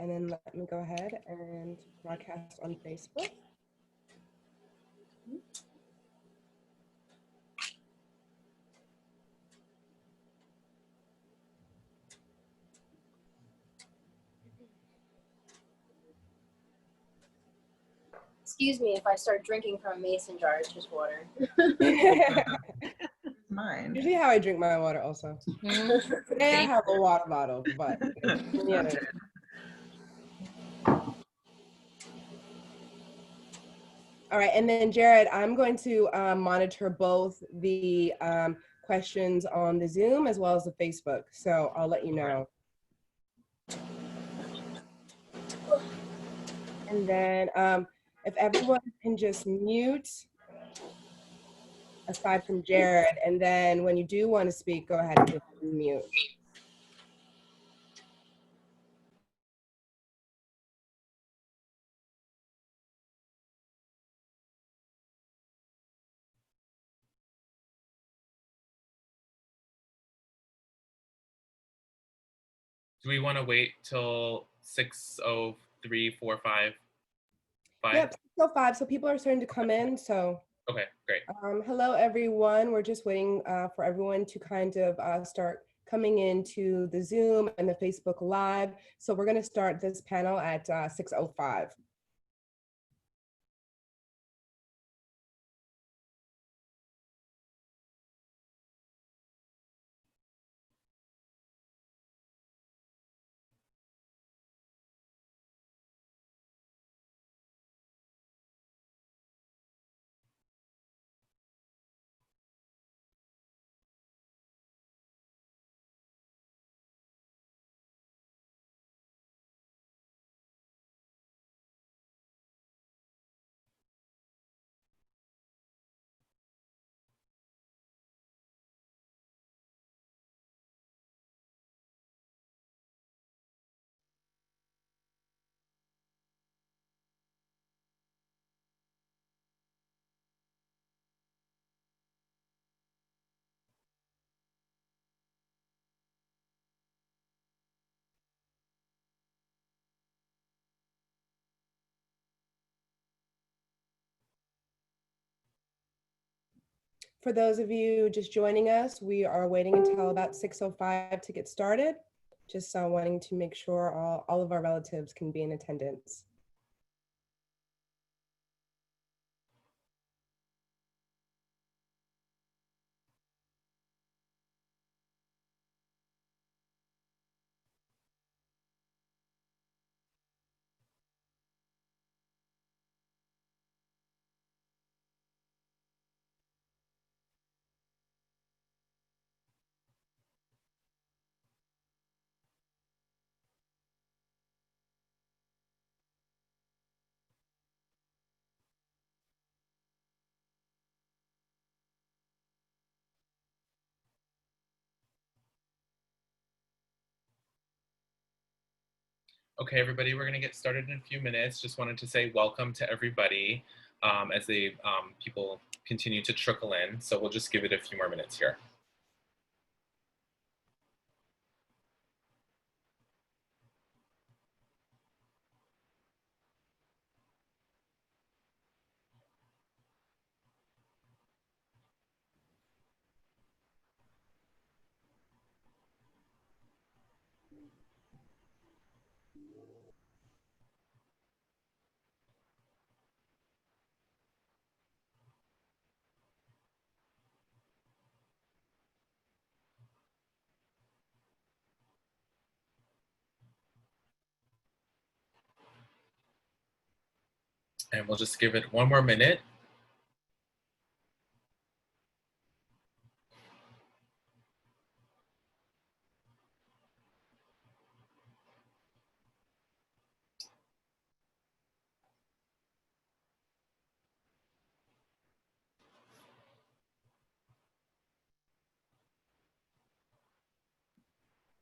and then let me go ahead and broadcast on Facebook. Excuse me if I start drinking from a mason jar. It's just water. Mine. Usually how I drink my water also. Today I have a water bottle, but yeah. All right, and then Jared, I'm going to monitor both the questions on the Zoom as well as the Facebook. So I'll let you know. And then if everyone can just mute, aside from Jared, and then when you do want to speak, go ahead and just mute. Do we want to wait till 6:03:45? Yep, 6:05. So people are starting to come in. So okay, great. Hello, everyone. We're just waiting for everyone to kind of start coming into the Zoom and the Facebook Live. So we're going to start this panel at 6:05. For those of you just joining us, we are waiting until about 6:05 to get started. Just wanting to make sure all of our relatives can be in attendance. Okay, everybody, we're going to get started in a few minutes. Just wanted to say welcome to everybody as the people continue to trickle in. So we'll just give it a few more minutes here. And we'll just give it one more minute.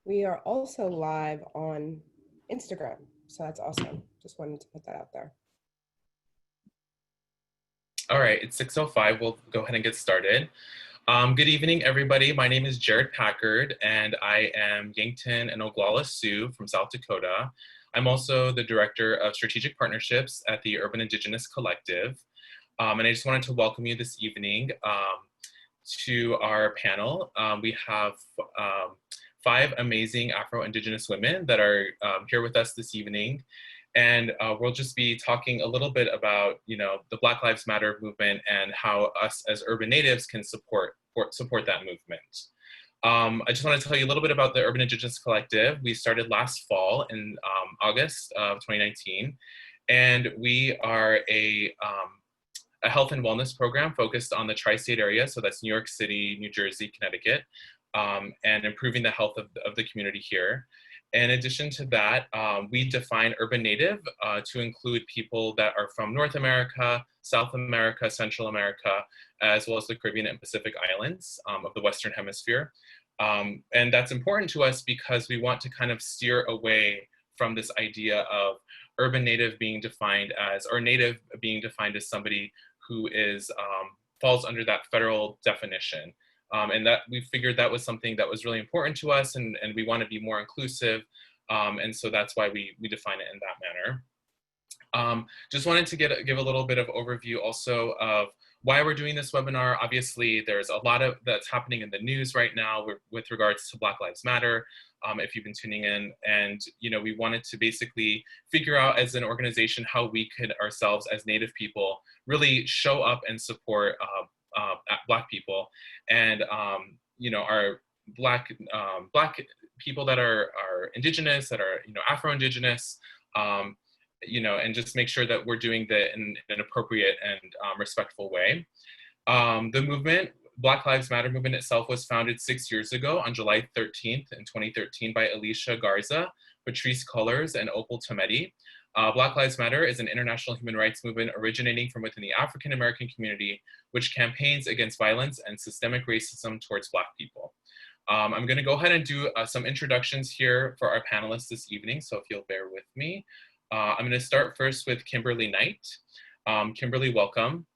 We are also live on Instagram, so that's awesome. Just wanted to put that out there. All right, it's 6:05. We'll go ahead and get started. Good evening, everybody. My name is Jared Packard, and I am Yankton and Oglala Sioux from South Dakota. I'm also the Director of Strategic Partnerships at the Urban Indigenous Collective. And I just wanted to welcome you this evening to our panel. We have 5 amazing Afro-Indigenous women that are here with us this evening. And we'll just be talking a little bit about, the Black Lives Matter movement and how us as urban natives can support that movement. I just want to tell you a little bit about the Urban Indigenous Collective. We started last fall in August of 2019, and we are a health and wellness program focused on the tri-state area, so that's New York City, New Jersey, Connecticut, and improving the health of the community here. In addition to that, we define urban native to include people that are from North America, South America, Central America, as well as the Caribbean and Pacific Islands of the Western Hemisphere. And that's important to us because we want to kind of steer away from this idea of urban native being defined as, or native being defined as somebody who is falls under that federal definition. And that we figured that was something that was really important to us, and we want to be more inclusive. And so that's why we define it in that manner. Just wanted to give a little bit of overview also of why we're doing this webinar. Obviously, there's a lot of that's happening in the news right now with regards to Black Lives Matter, if you've been tuning in. And, we wanted to basically figure out as an organization how we could ourselves as Native people really show up and support Black people and, our Black people that are Indigenous, that are, Afro-Indigenous, and just make sure that we're doing that in an appropriate and respectful way. The movement, Black Lives Matter movement itself was founded 6 years ago on July 13th in 2013 by Alicia Garza, Patrice Cullors, and Opal Tometi. Black Lives Matter is an international human rights movement originating from within the African American community, which campaigns against violence and systemic racism towards Black people. I'm going to go ahead and do some introductions here for our panelists this evening, so if you'll bear with me. I'm going to start first with Kimberly Knight. Kimberly, welcome.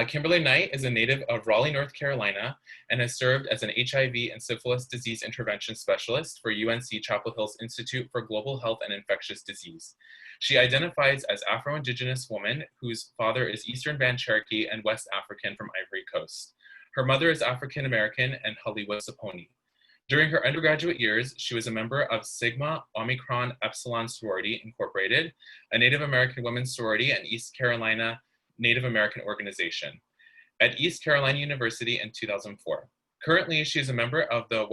Kimberly Knight is a native of Raleigh, North Carolina, and has served as an HIV and syphilis disease intervention specialist for UNC Chapel Hill's Institute for Global Health and Infectious Disease. She identifies as Afro-Indigenous woman whose father is Eastern Band Cherokee and West African from Ivory Coast. Her mother is African American and Haliwa Saponi. During her undergraduate years, she was a member of Sigma Omicron Epsilon Sorority Incorporated, a Native American women's sorority and East Carolina Native American organization, at East Carolina University in 2004. Currently, she is a member of the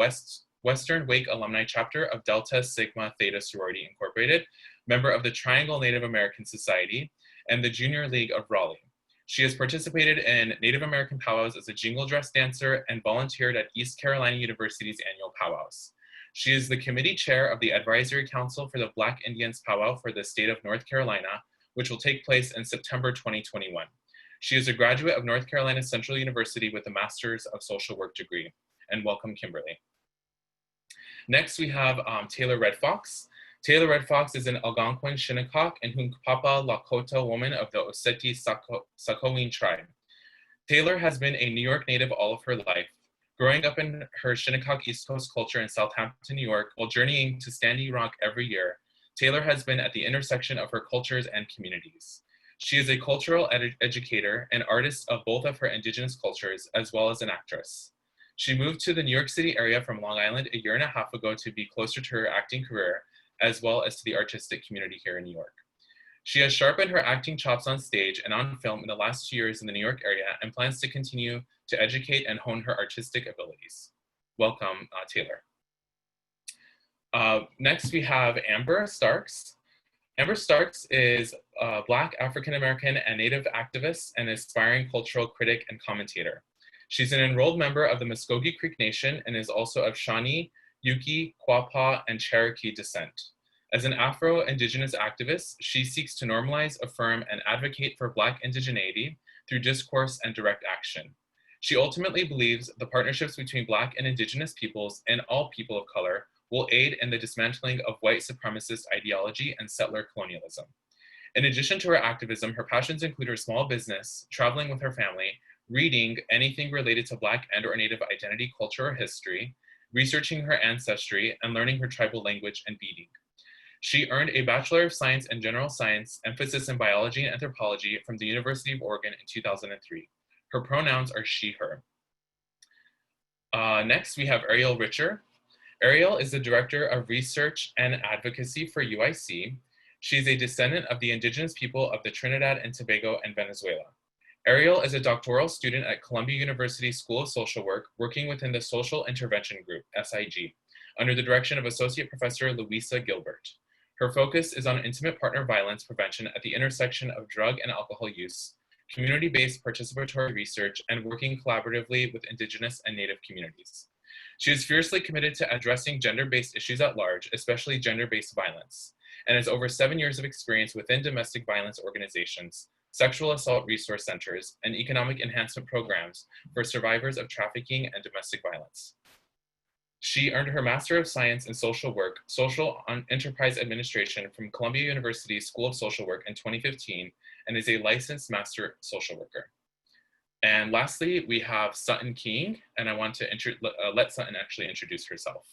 Western Wake Alumni Chapter of Delta Sigma Theta Sorority Incorporated, member of the Triangle Native American Society, and the Junior League of Raleigh. She has participated in Native American powwows as a jingle dress dancer and volunteered at East Carolina University's annual powwows. She is the committee chair of the Advisory Council for the Black Indians Powwow for the state of North Carolina, which will take place in September 2021. She is a graduate of North Carolina Central University with a Master's of Social Work degree. And welcome, Kimberly. Next, we have Taylor Red Fox. Taylor Red Fox is an Algonquin Shinnecock and Hunkpapa Lakota woman of the Oceti Sakowin tribe. Taylor has been a New York native all of her life, growing up in her Shinnecock East Coast culture in Southampton, New York, while journeying to Standing Rock every year. Taylor has been at the intersection of her cultures and communities. She is a cultural educator and artist of both of her Indigenous cultures, as well as an actress. She moved to the New York City area from Long Island a year and a half ago to be closer to her acting career, as well as to the artistic community here in New York. She has sharpened her acting chops on stage and on film in the last 2 years in the New York area and plans to continue to educate and hone her artistic abilities. Welcome, Taylor. Next, we have Amber Starks. Amber Starks is a Black African-American and Native activist and aspiring cultural critic and commentator. She's an enrolled member of the Muskogee Creek Nation and is also of Shawnee, Yuki, Quapaw, and Cherokee descent. As an Afro-Indigenous activist, she seeks to normalize, affirm, and advocate for Black indigeneity through discourse and direct action. She ultimately believes the partnerships between Black and Indigenous peoples and all people of color will aid in the dismantling of white supremacist ideology and settler colonialism. In addition to her activism, her passions include her small business, traveling with her family, reading anything related to Black and/or Native identity, culture, or history, researching her ancestry, and learning her tribal language and beading. She earned a Bachelor of Science in General Science, emphasis in biology and anthropology from the University of Oregon in 2003. Her pronouns are she, her. Next, we have Ariel Richer. Ariel is the Director of Research and Advocacy for UIC. She is a descendant of the indigenous people of the Trinidad and Tobago and Venezuela. Ariel is a doctoral student at Columbia University School of Social Work, working within the Social Intervention Group, SIG, under the direction of Associate Professor Louisa Gilbert. Her focus is on intimate partner violence prevention at the intersection of drug and alcohol use, community-based participatory research, and working collaboratively with Indigenous and Native communities. She is fiercely committed to addressing gender-based issues at large, especially gender-based violence, and has over 7 years of experience within domestic violence organizations, sexual assault resource centers, and economic enhancement programs for survivors of trafficking and domestic violence. She earned her Master of Science in Social Work, Social Enterprise Administration from Columbia University School of Social Work in 2015, and is a licensed Master Social Worker. And lastly, we have Sutton King, and I want to let Sutton actually introduce herself.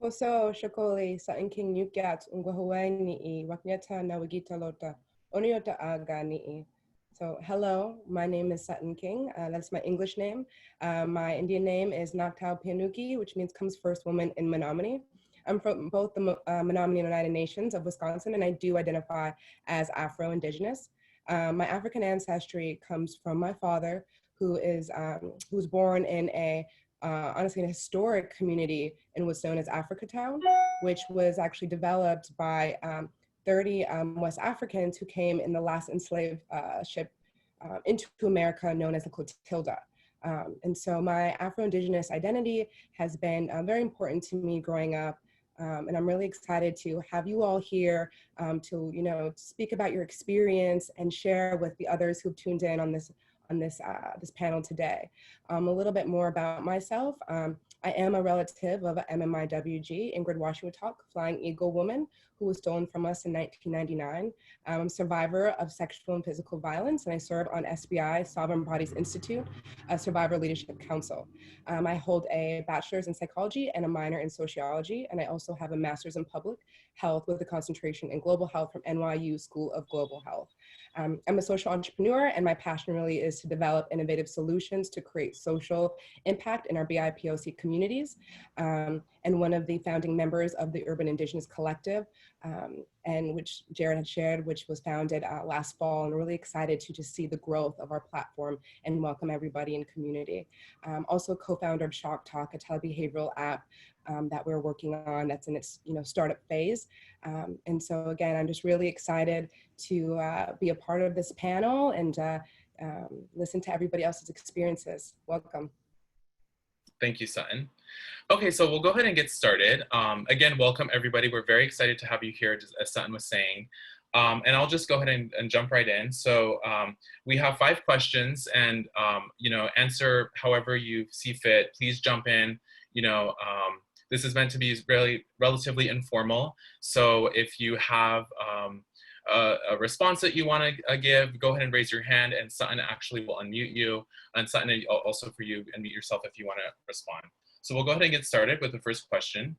Oso Shokoli Sutton King Yukat Ungwahuani Waknyata Nawagita Lota Oniota Agani. So hello, my name is Sutton King. That's my English name. My Indian name is Naktau Panuki, which means comes first woman in Menominee. I'm from both the Menominee United Nations of Wisconsin, and I do identify as Afro-Indigenous. My African ancestry comes from my father, who was born in honestly an historic community in what's known as Africatown, which was actually developed by 30 West Africans who came in the last enslaved ship into America, known as the Clotilda. And so my Afro-Indigenous identity has been very important to me growing up. And I'm really excited to have you all here to speak about your experience and share with the others who've tuned in on this panel today. A little bit more about myself. I am a relative of MMIWG, Ingrid Washington, Flying Eagle woman, who was stolen from us in 1999. I'm a survivor of sexual and physical violence, and I serve on SBI, Sovereign Bodies Institute, a Survivor Leadership Council. I hold a bachelor's in psychology and a minor in sociology, and I also have a master's in public health with a concentration in global health from NYU School of Global Health. I'm a social entrepreneur, and my passion really is to develop innovative solutions to create social impact in our BIPOC communities, and one of the founding members of the Urban Indigenous Collective, and which Jared had shared, which was founded last fall, and really excited to just see the growth of our platform and welcome everybody in community. Also co-founder of Shock Talk, a telebehavioral app that we're working on that's in its startup phase. And so again, I'm just really excited to be a part of this panel and listen to everybody else's experiences. Welcome. Thank you, Sutton. Okay, so we'll go ahead and get started. Again, welcome everybody. We're very excited to have you here, as Sutton was saying. And I'll just go ahead and jump right in. So we have 5 questions, and answer however you see fit. Please jump in. This is meant to be really relatively informal. So if you have a response that you want to give, go ahead and raise your hand, and Sutton actually will unmute you. And Sutton, also for you, unmute yourself if you want to respond. So we'll go ahead and get started with the first question.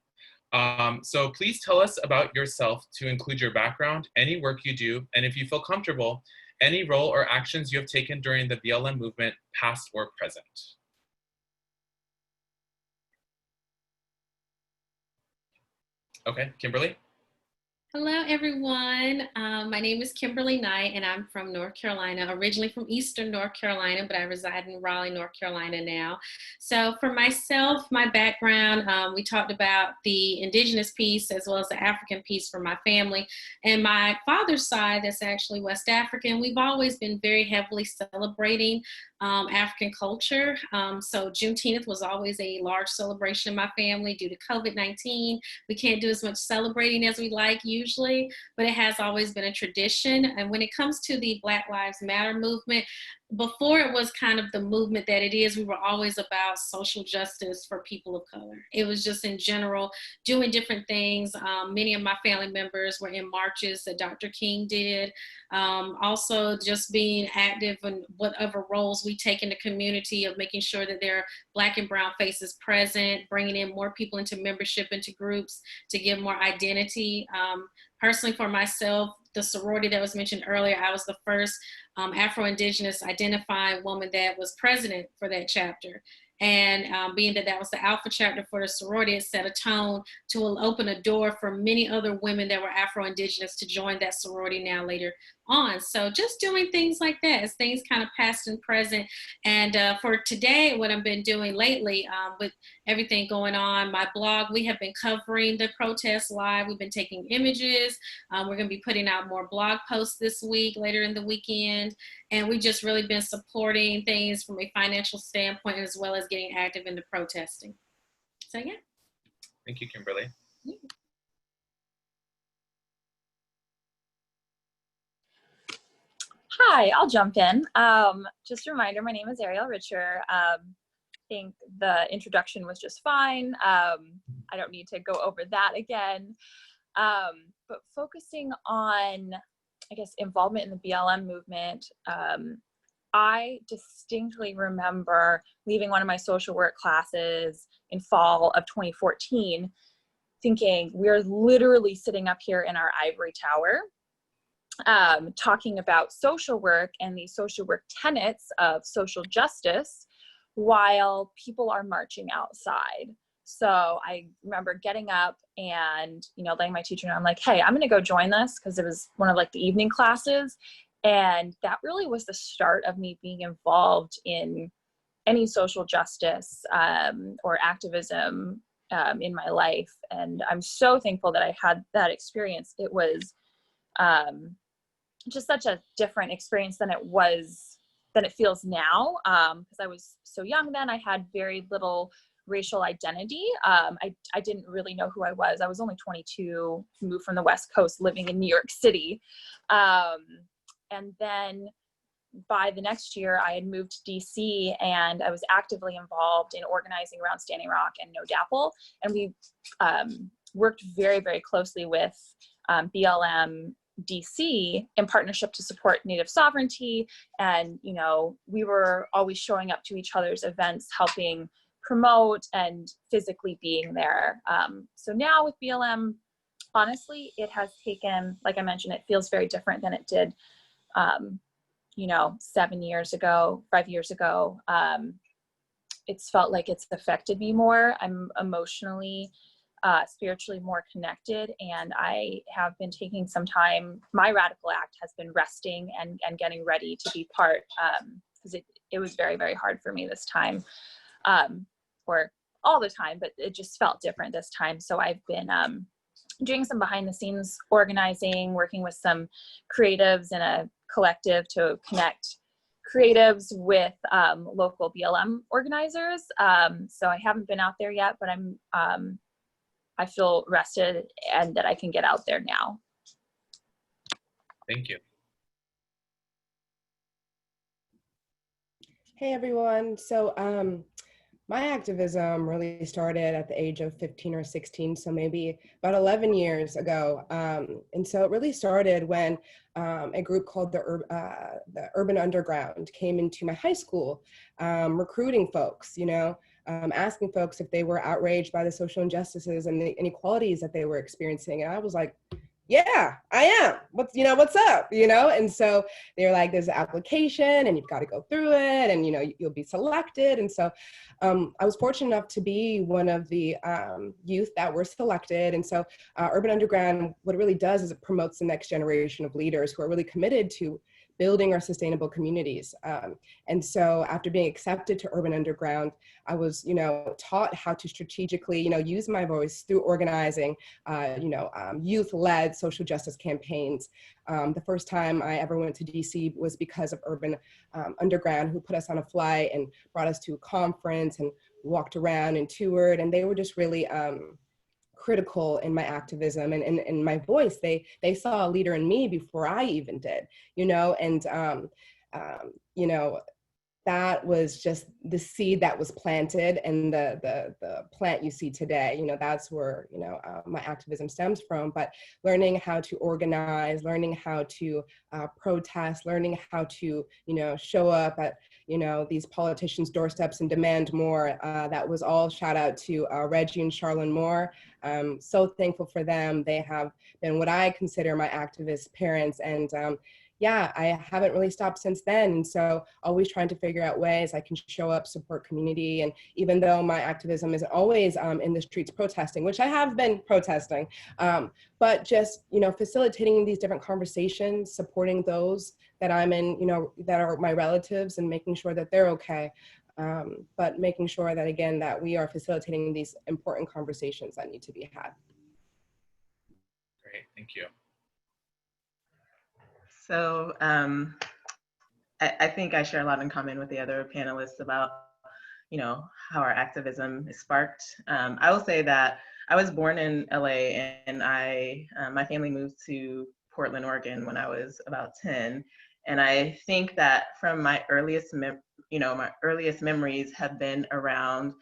So please tell us about yourself, to include your background, any work you do, and if you feel comfortable, any role or actions you have taken during the BLM movement, past or present. Okay, Kimberly. Hello, everyone. My name is Kimberly Knight, and I'm from North Carolina, originally from Eastern North Carolina, but I reside in Raleigh, North Carolina now. So for myself, my background, we talked about the Indigenous piece as well as the African piece for my family. And my father's side, that's actually West African, we've always been very heavily celebrating African culture. So Juneteenth was always a large celebration in my family. Due to COVID-19, we can't do as much celebrating as we like usually, but it has always been a tradition. And when it comes to the Black Lives Matter movement, before it was kind of the movement that it is, we were always about social justice for people of color. It was just in general doing different things. Many of my family members were in marches that Dr. King did. Also just being active in whatever roles we take in the community of making sure that there are Black and brown faces present, bringing in more people into membership, into groups to give more identity. Personally for myself, the sorority that was mentioned earlier, I was the first Afro-Indigenous identifying woman that was president for that chapter. And being that that was the Alpha chapter for the sorority, it set a tone to open a door for many other women that were Afro-Indigenous to join that sorority now later on. So just doing things like that as things kind of past and present. And for today, what I've been doing lately with everything going on, my blog, we have been covering the protests live. We've been taking images. We're going to be putting out more blog posts this week, later in the weekend. And we've just really been supporting things from a financial standpoint, as well as getting active in the protesting. So yeah. Thank you, Kimberly. Yeah. Hi, I'll jump in. Just a reminder, my name is Ariel Richer. I think the introduction was just fine. I don't need to go over that again. But focusing on, I guess, involvement in the BLM movement, I distinctly remember leaving one of my social work classes in fall of 2014, thinking we're literally sitting up here in our ivory tower, talking about social work and the social work tenets of social justice while people are marching outside. So I remember getting up and, letting my teacher know, I'm like, hey, I'm going to go join this, because it was one of like the evening classes. And that really was the start of me being involved in any social justice or activism in my life. And I'm so thankful that I had that experience. It was just such a different experience than it feels now, because I was so young then. I had very little racial identity. I didn't really know who I was. I was only 22, moved from the West Coast, living in New York City. And then by the next year, I had moved to DC, and I was actively involved in organizing around Standing Rock and No DAPL. And we worked very, very closely with BLM DC in partnership to support Native sovereignty. And, we were always showing up to each other's events, helping promote and physically being there. So now with BLM, honestly, it has taken, like I mentioned, it feels very different than it did, 7 years ago, 5 years ago. It's felt like it's affected me more. I'm emotionally, spiritually more connected, and I have been taking some time. My radical act has been resting and getting ready to be part, because it was very, very hard for me this time, or all the time, but it just felt different this time. So I've been doing some behind the scenes organizing, working with some creatives in a collective to connect creatives with local BLM organizers. So I haven't been out there yet, but I feel rested and that I can get out there now. Thank you. Hey everyone. So my activism really started at the age of 15 or 16, so maybe about 11 years ago. And so it really started when a group called the Urban Underground came into my high school, recruiting folks, asking folks if they were outraged by the social injustices and the inequalities that they were experiencing. And I was like, yeah, I am. What's up? And so they're like, there's an application and you've got to go through it, and you'll be selected. And so I was fortunate enough to be one of the youth that were selected. And so Urban Underground, what it really does is it promotes the next generation of leaders who are really committed to building our sustainable communities. And so after being accepted to Urban Underground, I was, taught how to strategically, use my voice through organizing, youth-led social justice campaigns. The first time I ever went to DC was because of Urban Underground, who put us on a flight and brought us to a conference and walked around and toured. And they were just really critical in my activism and my voice. They saw a leader in me before I even did, and you know, that was just the seed that was planted, and the plant you see today, you know, that's where, you know, my activism stems from. But learning how to organize, learning how to protest, learning how to, you know, show up at, you know, these politicians' doorsteps and demand more. That was all shout out to Reggie and Charlene Moore. I'm so thankful for them. They have been what I consider my activist parents, and yeah, I haven't really stopped since then. And so always trying to figure out ways I can show up, support community. And even though my activism isn't always in the streets protesting, which I have been protesting, but just, you know, facilitating these different conversations, supporting those that I'm in, you know, that are my relatives, and making sure that they're okay. But making sure that, again, that we are facilitating these important conversations that need to be had. Great, thank you. So I think I share a lot in common with the other panelists about, you know, how our activism is sparked. I will say that I was born in LA, and my family moved to Portland, Oregon when I was about 10. And I think that from my earliest, my earliest memories have been around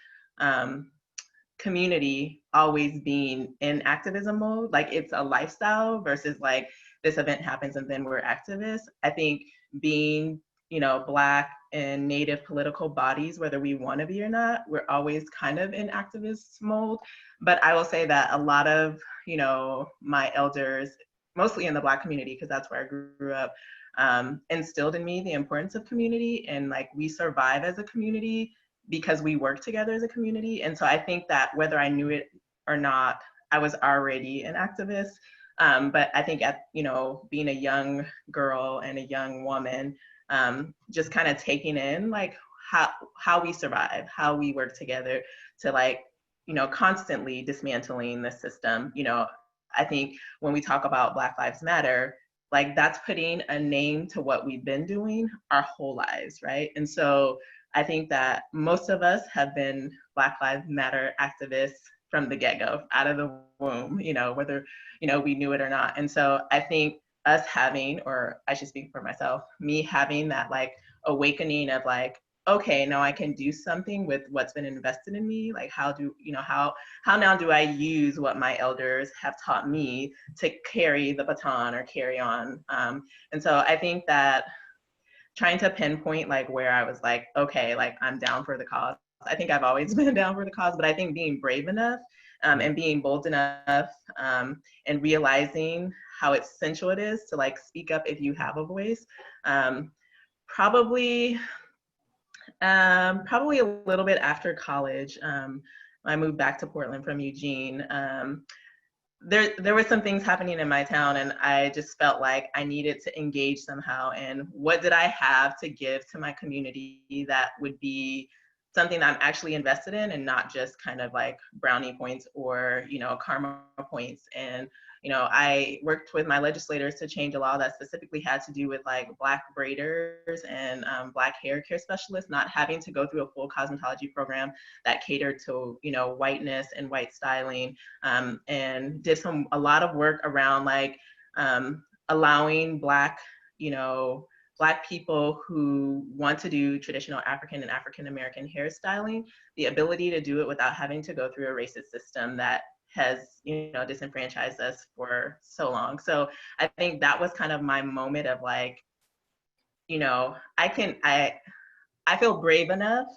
community always being in activism mode. Like, it's a lifestyle versus like, this event happens and then we're activists. I think being, you know, Black and Native political bodies, whether we want to be or not, we're always kind of in activist mode. But I will say that a lot of, you know, my elders, mostly in the Black community, because that's where I grew up, instilled in me the importance of community, and like, we survive as a community because we work together as a community. And so I think that whether I knew it or not, I was already an activist. But I think you know, being a young girl and a young woman, just kind of taking in like how we survive, how we work together to, like, you know, constantly dismantling the system. You know, I think when we talk about Black Lives Matter, like, that's putting a name to what we've been doing our whole lives, right? And so I think that most of us have been Black Lives Matter activists from the get-go, out of the womb, you know, whether, you know, we knew it or not. And so I think us having, or I should speak for myself, me having that like awakening of like, okay, now I can do something with what's been invested in me. Like, how now do I use what my elders have taught me to carry the baton or carry on? And so I think that trying to pinpoint like where I was like, okay, like, I'm down for the cause. I think I've always been down for the cause, but I think being brave enough and being bold enough and realizing how essential it is to like speak up if you have a voice. Probably a little bit after college, I moved back to Portland from Eugene. There were some things happening in my town, and I just felt like I needed to engage somehow. And what did I have to give to my community that would be something that I'm actually invested in, and not just kind of like brownie points or, you know, karma points? And, you know, I worked with my legislators to change a law that specifically had to do with like Black braiders and Black hair care specialists not having to go through a full cosmetology program that catered to, you know, whiteness and white styling, and did a lot of work around like allowing Black, you know, Black people who want to do traditional African and African American hairstyling, the ability to do it without having to go through a racist system that has, you know, disenfranchised us for so long. So I think that was kind of my moment of like, you know, I feel brave enough,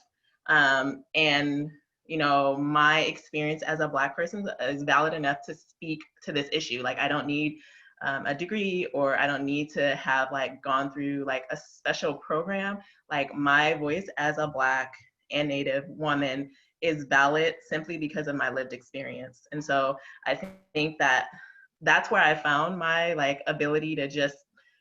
and, you know, my experience as a Black person is valid enough to speak to this issue. Like, I don't need a degree, or I don't need to have like gone through like a special program. Like, my voice as a Black and Native woman is valid simply because of my lived experience. And so I think that that's where I found my like ability to just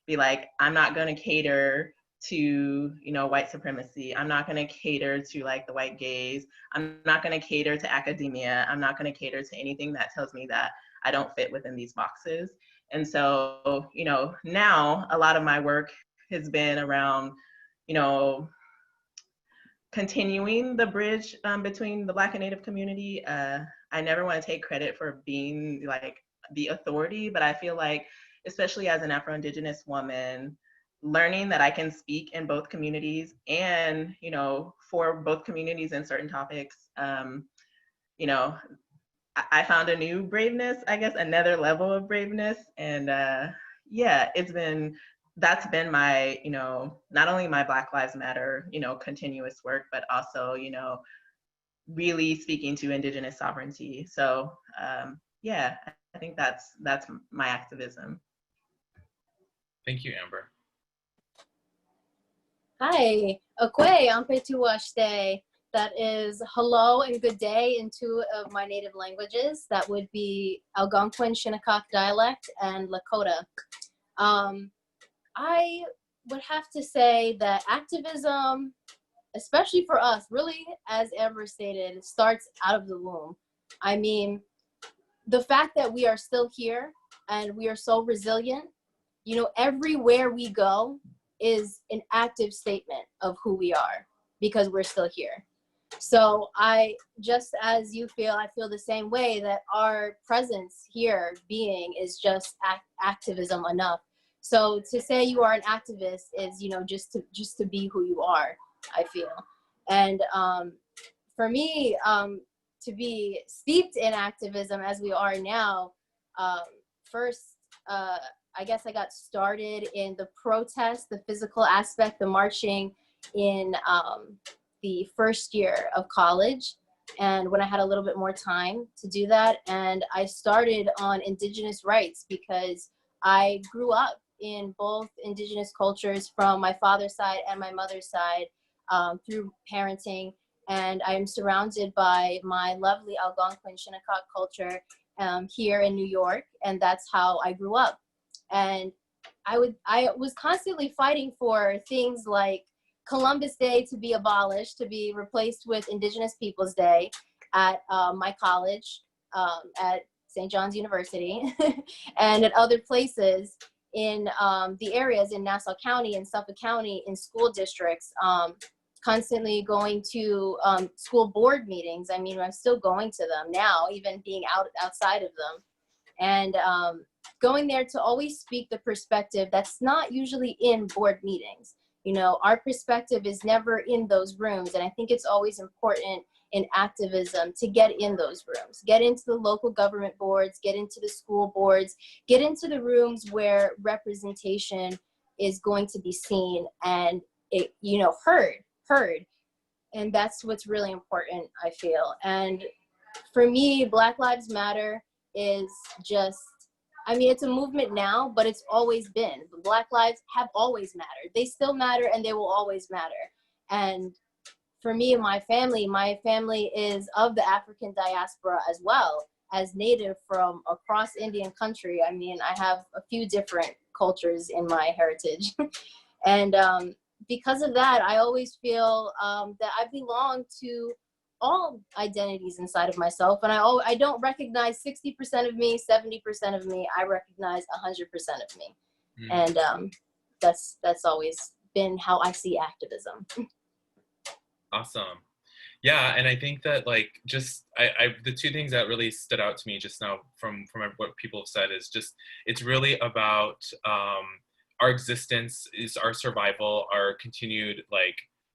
be like, I'm not going to cater to, you know, white supremacy. I'm not going to cater to like the white gaze. I'm not going to cater to academia. I'm not going to cater to anything that tells me that I don't fit within these boxes. And so, you know, now a lot of my work has been around, you know, continuing the bridge between the Black and Native community. I never want to take credit for being like the authority, but I feel like, especially as an Afro-Indigenous woman, learning that I can speak in both communities and, for both communities in certain topics, you know, I found a new braveness, I guess, another level of braveness. And yeah, that's been my, not only my Black Lives Matter, continuous work, but also, really speaking to Indigenous sovereignty. So yeah, I think that's my activism. Thank you, Amber. Hi, Akwe Ampetuashte. That is hello and good day in two of my native languages. That would be Algonquin Shinnecock dialect and Lakota. I would have to say that activism, especially for us, really, as Amber stated, starts out of the womb. I mean, the fact that we are still here and we are so resilient, everywhere we go is an active statement of who we are because we're still here. So just as you feel, I feel the same way, that our presence here being is just activism enough. So to say you are an activist is, just to be who you are, I feel. And for me, to be steeped in activism as we are now, first, I guess I got started in the protest, the physical aspect, the marching in the first year of college, and when I had a little bit more time to do that. And I started on Indigenous rights because I grew up in both Indigenous cultures from my father's side and my mother's side through parenting. And I am surrounded by my lovely Algonquin Shinnecock culture here in New York, and that's how I grew up. And I was constantly fighting for things like Columbus Day to be abolished, to be replaced with Indigenous Peoples Day at my college, at St. John's University, and at other places in the areas in Nassau County and Suffolk County in school districts, constantly going to school board meetings. I mean, I'm still going to them now, even being outside of them. And going there to always speak the perspective that's not usually in board meetings. Our perspective is never in those rooms. And I think it's always important in activism to get in those rooms, get into the local government boards, get into the school boards, get into the rooms where representation is going to be seen and heard. And that's what's really important, I feel. And for me, Black Lives Matter is just, it's a movement now, but it's always been. Black lives have always mattered. They still matter and they will always matter. And for me and my family is of the African diaspora as well, as native from across Indian country. I have a few different cultures in my heritage. And because of that, I always feel that I belong to all identities inside of myself. And I don't recognize 60% of me, 70% of me. I recognize 100% of me. And that's always been how I see activism. Awesome. Yeah, and I think that the two things that really stood out to me just now from what people have said is just, it's really about our existence, is our survival, our continued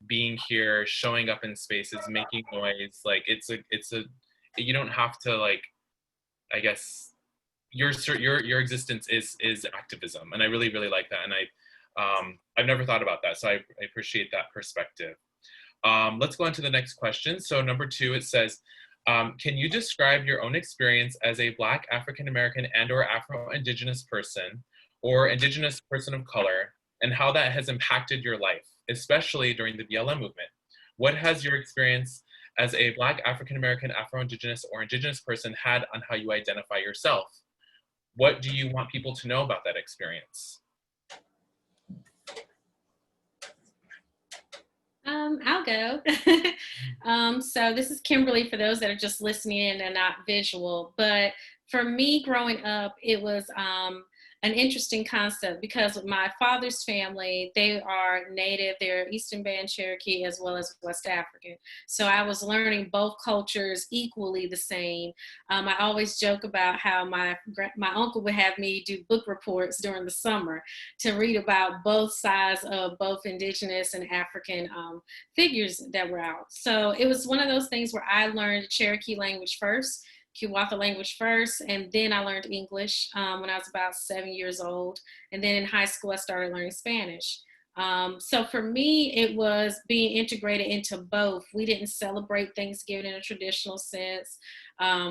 being here, showing up in spaces, making noise. You don't have to I guess your existence is activism, and I really like that. And I've never thought about that, so I appreciate that perspective. Let's go on to the next question. So number 2, it says, can you describe your own experience as a Black African American and/or Afro-Indigenous person or Indigenous person of color, and how that has impacted your life, especially during the BLM movement? What has your experience as a Black African American, Afro-Indigenous, or Indigenous person had on how you identify yourself? What do you want people to know about that experience? I'll go. So this is Kimberly for those that are just listening in and not visual. But for me growing up, it was an interesting concept because my father's family, they are Native, they're Eastern Band Cherokee as well as West African. So I was learning both cultures equally the same. I always joke about how my uncle would have me do book reports during the summer to read about both sides of both Indigenous and African figures that were out. So it was one of those things where I learned Cherokee language first, Kiwatha language first, and then I learned English when I was about 7 years old. And then in high school, I started learning Spanish. So for me, it was being integrated into both. We didn't celebrate Thanksgiving in a traditional sense.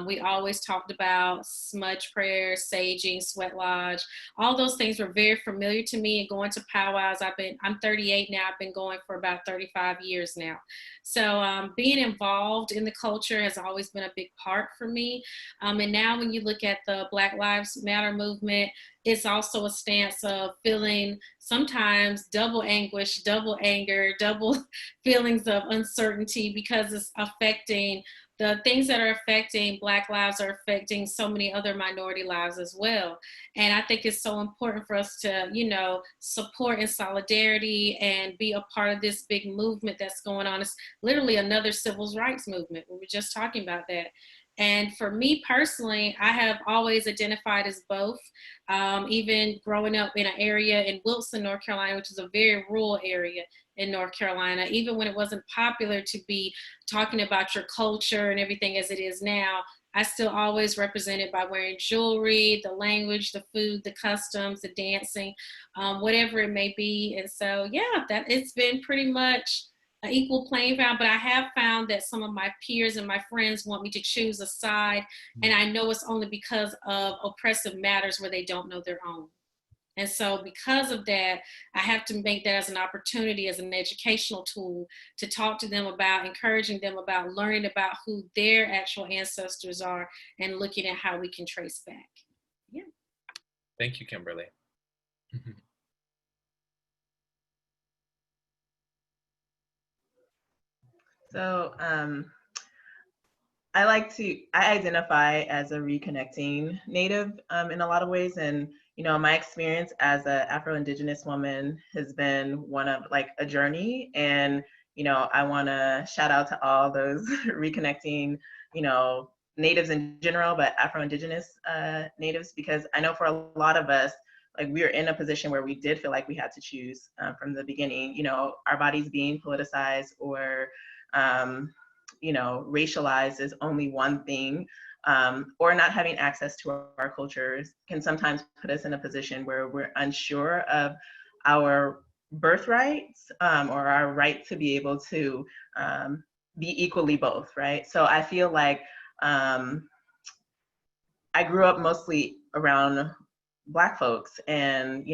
We always talked about smudge prayers, saging, sweat lodge. All those things were very familiar to me, and going to powwows. I'm 38 now. I've been going for about 35 years now. So being involved in the culture has always been a big part for me. And now when you look at the Black Lives Matter movement, it's also a stance of feeling sometimes double anguish, double anger, double feelings of uncertainty because it's affecting the things that are affecting Black lives are affecting so many other minority lives as well. And I think it's so important for us to, support in solidarity and be a part of this big movement that's going on. It's literally another civil rights movement. We were just talking about that. And for me personally, I have always identified as both, even growing up in an area in Wilson, North Carolina, which is a very rural area in North Carolina, even when it wasn't popular to be talking about your culture and everything as it is now, I still always represented by wearing jewelry, the language, the food, the customs, the dancing, whatever it may be. And so, yeah, that it's been pretty much an equal playing field, but I have found that some of my peers and my friends want me to choose a side, and I know it's only because of oppressive matters where they don't know their own. And so because of that, I have to make that as an opportunity, as an educational tool to talk to them about, encouraging them about learning about who their actual ancestors are and looking at how we can trace back. Yeah. Thank you, Kimberly. So I identify as a reconnecting Native in a lot of ways. And, my experience as an Afro-Indigenous woman has been one of a journey. And, I want to shout out to all those reconnecting, Natives in general, but Afro-Indigenous Natives, because I know for a lot of us, we were in a position where we did feel like we had to choose from the beginning, our bodies being politicized or racialized is only one thing, or not having access to our cultures can sometimes put us in a position where we're unsure of our birthrights or our right to be able to be equally both, right? So I feel like I grew up mostly around Black folks and,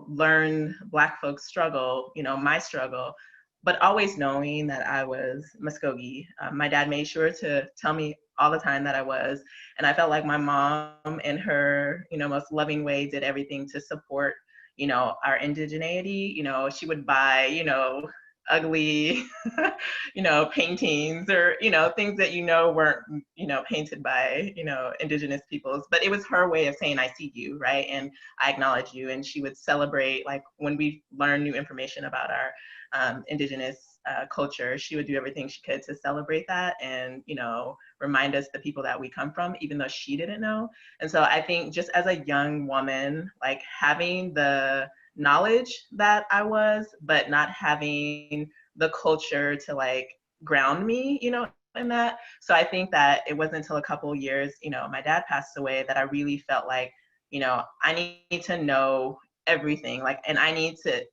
learn Black folks struggle, my struggle, but always knowing that I was Muskogee. My dad made sure to tell me all the time that I was, and I felt like my mom in her, most loving way did everything to support, our indigeneity. She would buy, ugly, paintings or, things that, weren't, painted by, Indigenous peoples, but it was her way of saying, I see you, right? And I acknowledge you. And she would celebrate, when we learn new information about our Indigenous culture, she would do everything she could to celebrate that and, remind us the people that we come from, even though she didn't know. And so I think just as a young woman, having the knowledge that I was, but not having the culture to ground me, in that. So I think that it wasn't until a couple of years, my dad passed away, that I really felt like, I need to know everything, and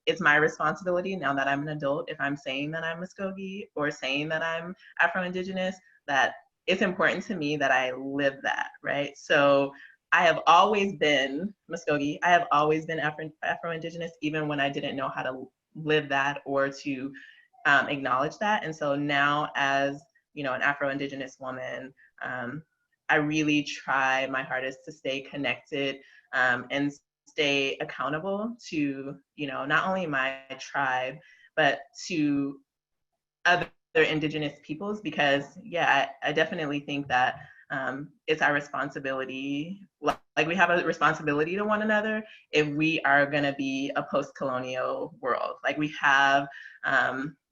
it's my responsibility now that I'm an adult, if I'm saying that I'm Muskogee or saying that I'm Afro-Indigenous, that it's important to me that I live that, right? So I have always been Muskogee. I have always been Afro-Indigenous, even when I didn't know how to live that or to acknowledge that. And so now as, an Afro-Indigenous woman, I really try my hardest to stay connected and stay accountable to, not only my tribe, but to other Indigenous peoples, because I definitely think that it's our responsibility, like we have a responsibility to one another if we are going to be a post-colonial world. Like we have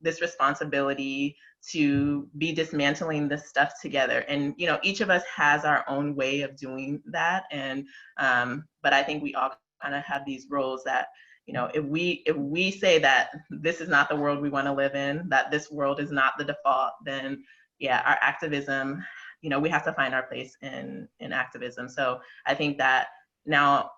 this responsibility to be dismantling this stuff together. And, you know, each of us has our own way of doing that. And, but I think we all kind of have these roles that, you know, if we say that this is not the world we want to live in, that this world is not the default, then yeah, our activism, you know, we have to find our place in activism. So I think that now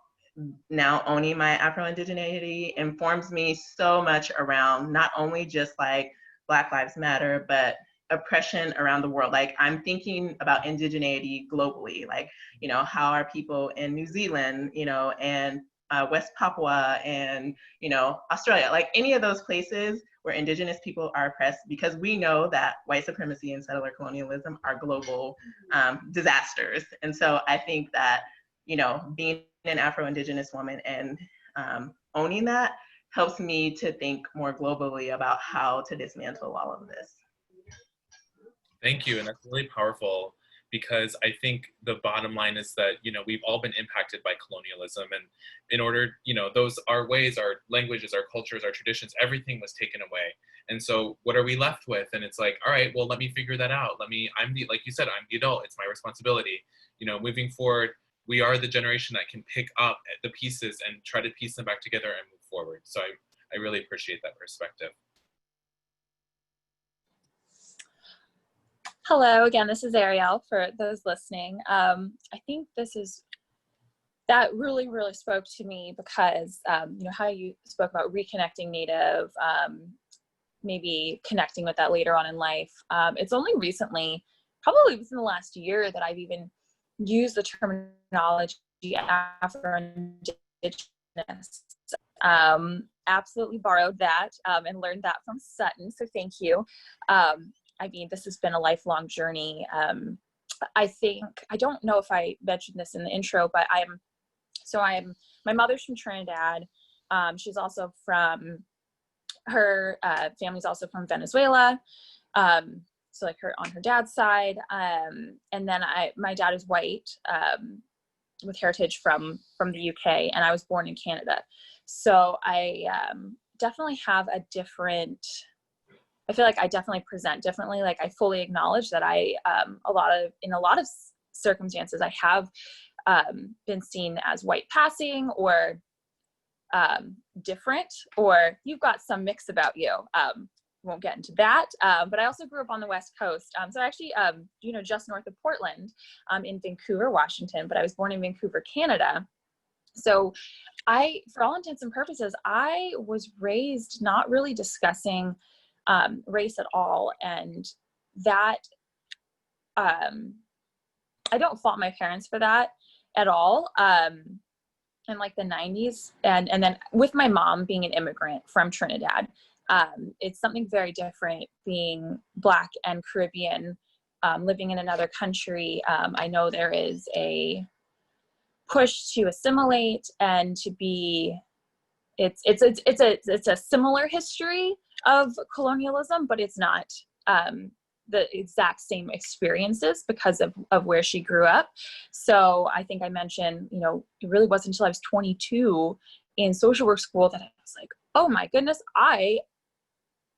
owning my Afro-Indigeneity informs me so much around not only just like Black Lives Matter, but oppression around the world. Like I'm thinking about indigeneity globally, like, you know, how are people in New Zealand, you know, and West Papua and, you know, Australia, like any of those places where Indigenous people are oppressed, because we know that white supremacy and settler colonialism are global disasters. And so I think that, you know, being an Afro-Indigenous woman and owning that helps me to think more globally about how to dismantle all of this. Thank you, and that's really powerful, because I think the bottom line is that, you know, we've all been impacted by colonialism, and in order, you know, those, our ways, our languages, our cultures, our traditions, everything was taken away. And so what are we left with? And it's like, all right, well, let me figure that out. Like you said, I'm the adult, it's my responsibility. You know, moving forward, we are the generation that can pick up the pieces and try to piece them back together and move forward. So I really appreciate that perspective. Hello, again, this is Ariel for those listening. I think that really, really spoke to me because, you know, how you spoke about reconnecting Native, maybe connecting with that later on in life. It's only recently, probably within the last year, that I've even used the terminology Afro-Indigenous. Absolutely borrowed that and learned that from Sutton, so thank you. I mean, this has been a lifelong journey. I think, I don't know if I mentioned this in the intro, but my mother's from Trinidad. She's also her family's also from Venezuela. So like on her dad's side. And then my dad is white with heritage from the UK, and I was born in Canada. So I definitely have I feel like I definitely present differently. Like I fully acknowledge that in a lot of circumstances, I have been seen as white passing or different, or you've got some mix about you. Won't get into that. But I also grew up on the West Coast. So actually, you know, just north of Portland, in Vancouver, Washington, but I was born in Vancouver, Canada. So for all intents and purposes, I was raised not really discussing race at all. And that, I don't fault my parents for that at all. In like the 90s, and then with my mom being an immigrant from Trinidad, it's something very different being Black and Caribbean, living in another country. I know there is a push to assimilate and to be, it's a similar history of colonialism, but it's not the exact same experiences because of where she grew up. So I think I mentioned, you know, it really wasn't until I was 22 in social work school that I was like, oh my goodness, I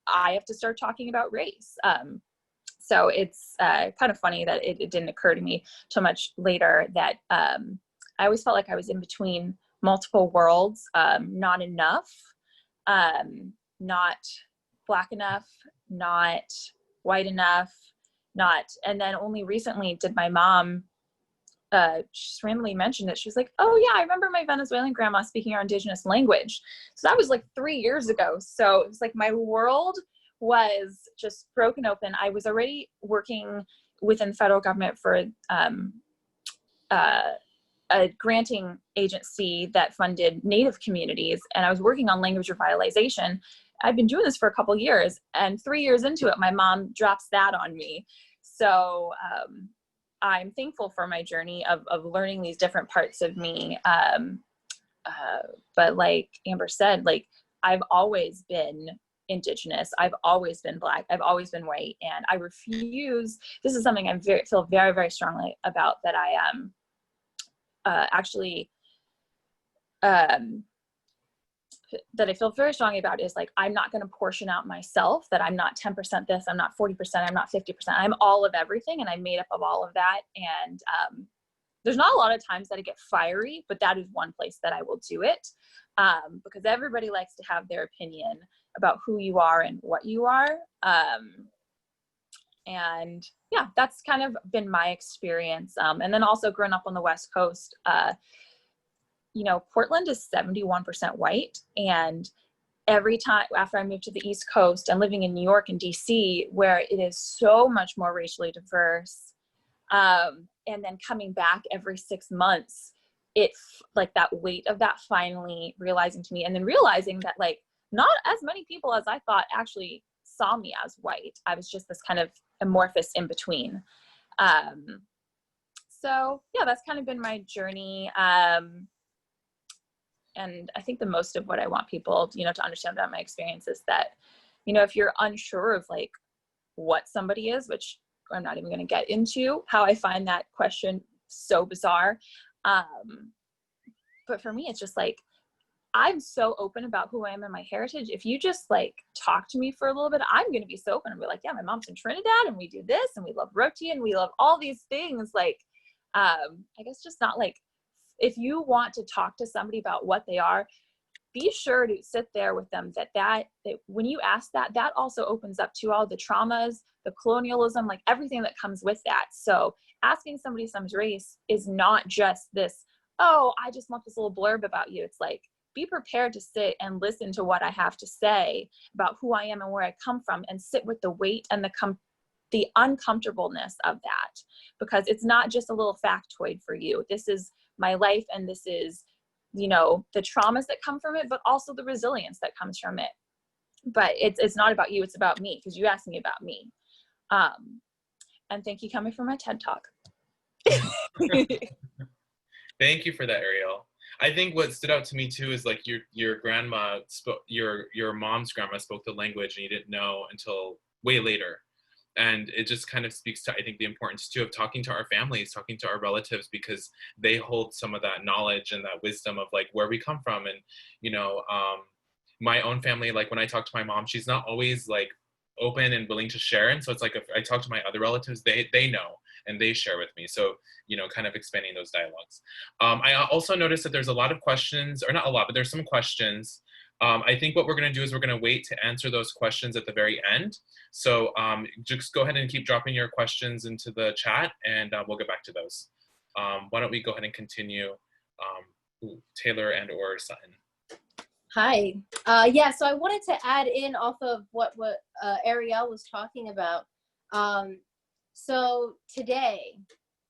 have to start talking about race. So it's kind of funny that it didn't occur to me too much later that I always felt like I was in between multiple worlds, not enough, not Black enough, not white enough, and then only recently did my mom just randomly mention it. She was like, oh yeah, I remember my Venezuelan grandma speaking our indigenous language. So that was like 3 years ago. So it was like my world was just broken open. I was already working within the federal government for a granting agency that funded Native communities, and I was working on language revitalization. I've been doing this for a couple years, and 3 years into it, my mom drops that on me. So I'm thankful for my journey of learning these different parts of me. But like Amber said, like I've always been Indigenous, I've always been Black, I've always been white, and I refuse. This is something I feel very, very strongly about, that I actually that I feel very strongly about is like, I'm not going to portion out myself, that I'm not 10% this, I'm not 40%, I'm not 50%. I'm all of everything, and I'm made up of all of that. And there's not a lot of times that I get fiery, but that is one place that I will do it, because everybody likes to have their opinion about who you are and what you are. And yeah, that's kind of been my experience. And then also growing up on the West Coast, you know, Portland is 71% white. And every time after I moved to the East Coast and living in New York and DC, where it is so much more racially diverse, and then coming back every 6 months, it like that weight of that finally realizing to me, and then realizing that like not as many people as I thought actually saw me as white. I was just this kind of amorphous in between. So yeah, that's kind of been my journey. And I think the most of what I want people, you know, to understand about my experience is that, you know, if you're unsure of like what somebody is, which I'm not even going to get into how I find that question so bizarre. But for me, it's just like, I'm so open about who I am and my heritage. If you just like talk to me for a little bit, I'm going to be so open and be like, yeah, my mom's in Trinidad and we do this and we love roti and we love all these things. Like, I guess just not like, if you want to talk to somebody about what they are, be sure to sit there with them that when you ask that, that also opens up to all the traumas, the colonialism, like everything that comes with that. So asking somebody someone's race is not just this, oh, I just want this little blurb about you. It's like, be prepared to sit and listen to what I have to say about who I am and where I come from, and sit with the weight and the uncomfortableness of that, because it's not just a little factoid for you. This is my life, and this is, you know, the traumas that come from it, but also the resilience that comes from it. But it's not about you, it's about me, because you asked me about me. And thank you, coming for my TED Talk. Thank you for that, Ariel. I think what stood out to me too is like your grandma spoke, your mom's grandma spoke the language and you didn't know until way later. And it just kind of speaks to, I think, the importance too of talking to our families, talking to our relatives, because they hold some of that knowledge and that wisdom of like where we come from. And, you know, my own family, like when I talk to my mom, she's not always like open and willing to share. And so it's like, if I talk to my other relatives, they know and they share with me. So, you know, kind of expanding those dialogues. I also noticed that there's a lot of questions, or not a lot, but there's some questions. I think what we're going to do is we're going to wait to answer those questions at the very end. So just go ahead and keep dropping your questions into the chat, and we'll get back to those. Why don't we go ahead and continue, Taylor and or Sutton. Hi. Yeah, so I wanted to add in off of what Ariel was talking about. So today,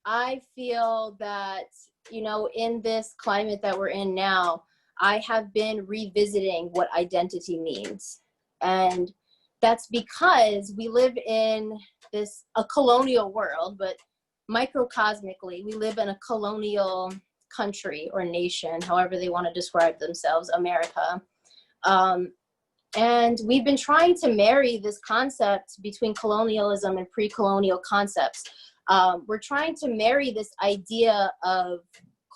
I feel that, you know, in this climate that we're in now, I have been revisiting what identity means. And that's because we live in a colonial world, but microcosmically, we live in a colonial country or nation, however they want to describe themselves, America. And we've been trying to marry this concept between colonialism and pre-colonial concepts. We're trying to marry this idea of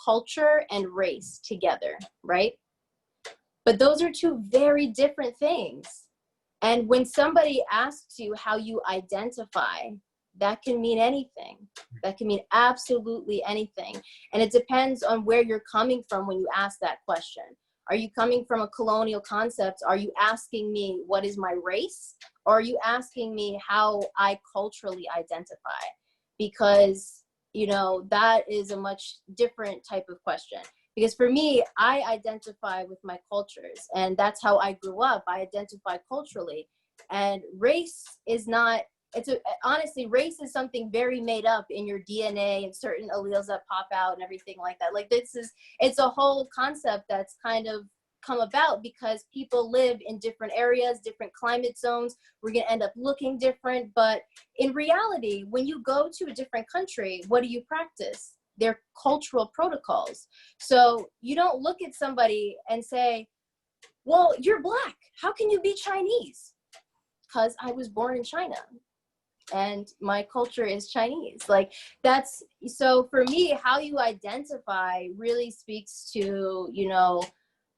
culture and race together, right? But those are two very different things. And when somebody asks you how you identify, that can mean anything. That can mean absolutely anything. And it depends on where you're coming from when you ask that question. Are you coming from a colonial concept? Are you asking me what is my race? Or are you asking me how I culturally identify? Because, you know, that is a much different type of question. Because for me, I identify with my cultures, and that's how I grew up. I identify culturally, and race is not, honestly, race is something very made up in your DNA and certain alleles that pop out and everything like that. Like it's a whole concept that's kind of come about because people live in different areas, different climate zones. We're gonna end up looking different, but in reality, when you go to a different country, what do you practice? Their cultural protocols. So you don't look at somebody and say, well, you're Black. How can you be Chinese? Because I was born in China. and my culture is Chinese. Like that's, so for me, how you identify really speaks to, you know,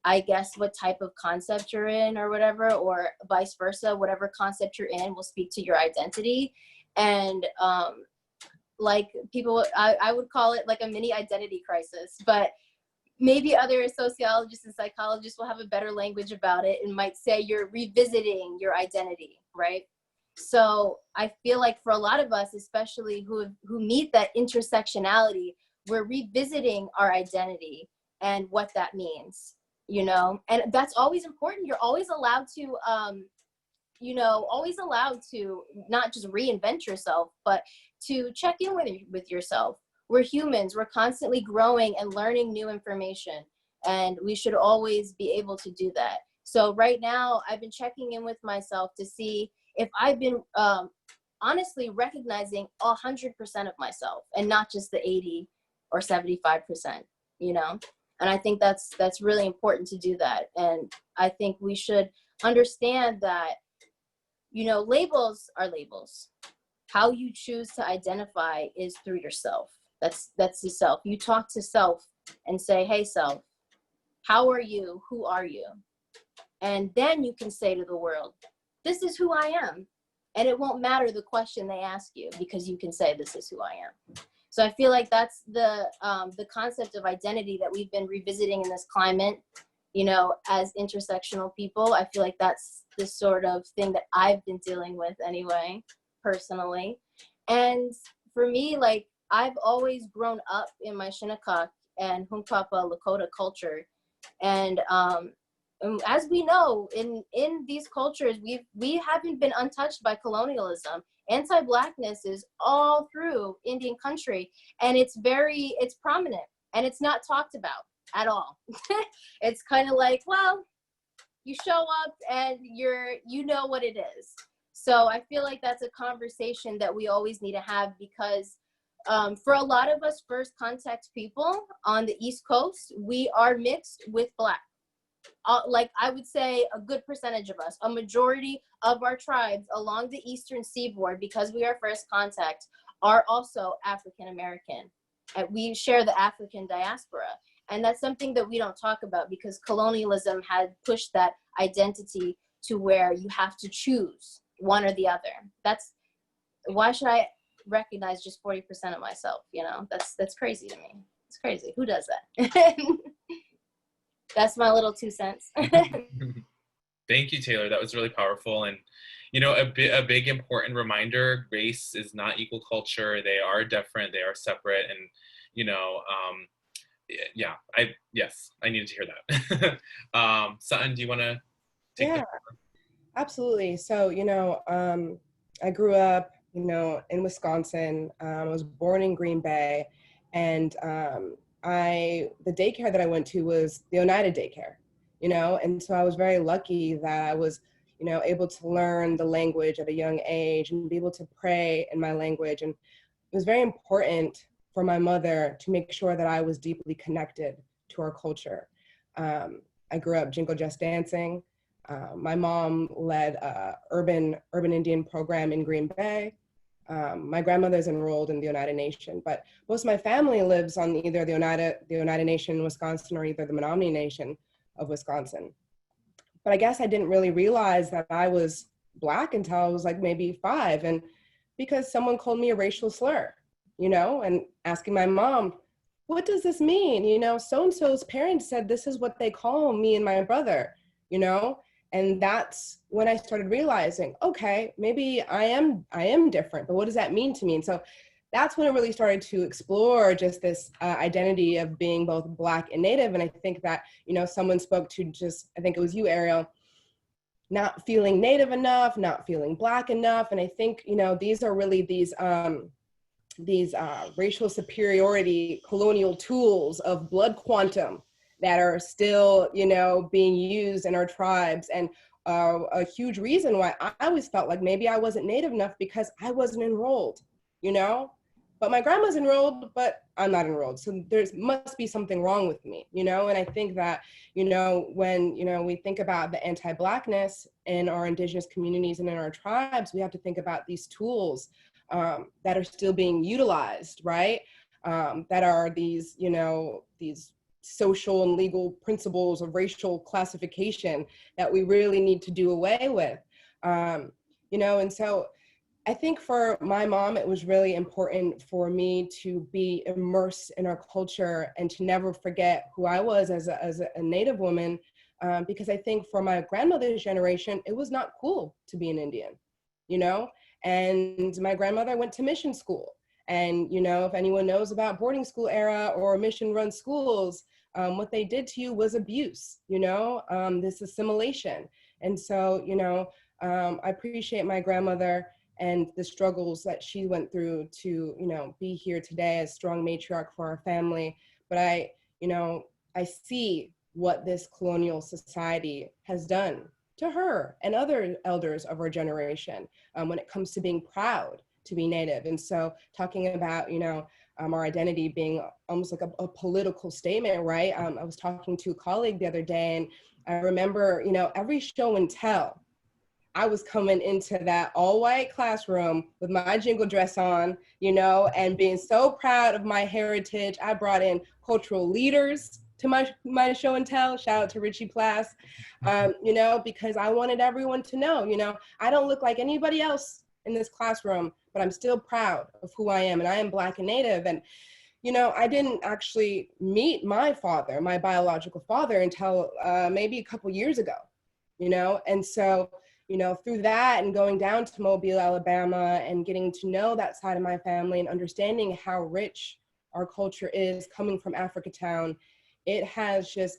I guess what type of concept you're in or whatever, or vice versa, whatever concept you're in will speak to your identity. And like people, I would call it like a mini identity crisis, but maybe other sociologists and psychologists will have a better language about it and might say you're revisiting your identity, right? So I feel like for a lot of us, especially who meet that intersectionality, we're revisiting our identity and what that means, you know, and that's always important. You're always allowed to, you know, always allowed to not just reinvent yourself, but to check in with yourself. We're humans, we're constantly growing and learning new information, and we should always be able to do that. So right now, I've been checking in with myself to see if I've been honestly recognizing 100% of myself and not just the 80 or 75%, you know? And I think that's really important to do that. And I think we should understand that, you know, labels are labels. How you choose to identify is through yourself. That's the self. You talk to self and say, hey, self, how are you? Who are you? And then you can say to the world, this is who I am. And it won't matter the question they ask you, because you can say, this is who I am. So I feel like that's the concept of identity that we've been revisiting in this climate, you know, as intersectional people. I feel like that's the sort of thing that I've been dealing with anyway, personally. And for me, like, I've always grown up in my Shinnecock and Hunkpapa Lakota culture. And as we know, in these cultures, we haven't been untouched by colonialism. Anti-Blackness is all through Indian country, and it's prominent, and it's not talked about at all. It's kind of like, well, you show up and you know what it is. So I feel like that's a conversation that we always need to have, because for a lot of us first contact people on the East Coast, we are mixed with Black. Like I would say a good percentage of us, a majority of our tribes along the Eastern Seaboard, because we are first contact, are also African American. And we share the African diaspora. And that's something that we don't talk about, because colonialism had pushed that identity to where you have to choose one or the other. Why should I recognize just 40% of myself? You know, that's crazy to me. It's crazy. Who does that? That's my little 2 cents. Thank you, Taylor. That was really powerful. And, you know, a big important reminder, race is not equal culture. They are different. They are separate. And, you know, yeah, I needed to hear that. Sutton, do you want to take that? Absolutely. So, you know, I grew up, you know, in Wisconsin. I was born in Green Bay, and the daycare that I went to was the Oneida daycare, you know, and so I was very lucky that I was, you know, able to learn the language at a young age and be able to pray in my language. And it was very important for my mother to make sure that I was deeply connected to our culture. I grew up Jingle Just Dancing. My mom led an urban Indian program in Green Bay. My grandmother's enrolled in the Oneida Nation, but most of my family lives on either the Oneida Nation in Wisconsin, or either the Menominee Nation of Wisconsin. But I guess I didn't really realize that I was Black until I was like maybe 5, and because someone called me a racial slur, you know, and asking my mom, what does this mean? You know, so-and-so's parents said this is what they call me and my brother, you know? And that's when I started realizing, okay, maybe I am different, but what does that mean to me? And so that's when I really started to explore just this identity of being both Black and Native. And I think that, you know, someone spoke to just, I think it was you, Ariel, not feeling Native enough, not feeling Black enough. And I think, you know, these are really these racial superiority colonial tools of blood quantum that are still, you know, being used in our tribes. And a huge reason why I always felt like maybe I wasn't Native enough, because I wasn't enrolled, you know? but my grandma's enrolled, but I'm not enrolled. So there must be something wrong with me, you know? And I think that, you know, when, you know, we think about the anti-Blackness in our indigenous communities and in our tribes, we have to think about these tools that are still being utilized, right? That are these, you know, these social and legal principles of racial classification that we really need to do away with. You know, and so I think for my mom, it was really important for me to be immersed in our culture and to never forget who I was as a Native woman, because I think for my grandmother's generation, it was not cool to be an Indian, you know? And my grandmother went to mission school. And, you know, if anyone knows about boarding school era or mission run schools, what they did to you was abuse, you know, this assimilation. And so, you know, I appreciate my grandmother and the struggles that she went through to, you know, be here today as strong matriarch for our family. But I, you know, I see what this colonial society has done to her and other elders of our generation when it comes to being proud to be Native. And so talking about, you know, our identity being almost like a political statement, right? I was talking to a colleague the other day, and I remember, you know, every show and tell, I was coming into that all white classroom with my jingle dress on, you know, and being so proud of my heritage. I brought in cultural leaders to my show and tell. Shout out to Richie Plass, you know, because I wanted everyone to know, you know, I don't look like anybody else in this classroom, but I'm still proud of who I am, and I am Black and Native. And, you know, I didn't actually meet my father, my biological father, until maybe a couple years ago, you know, and so, you know, through that and going down to Mobile, Alabama, and getting to know that side of my family and understanding how rich our culture is coming from Africatown, it has just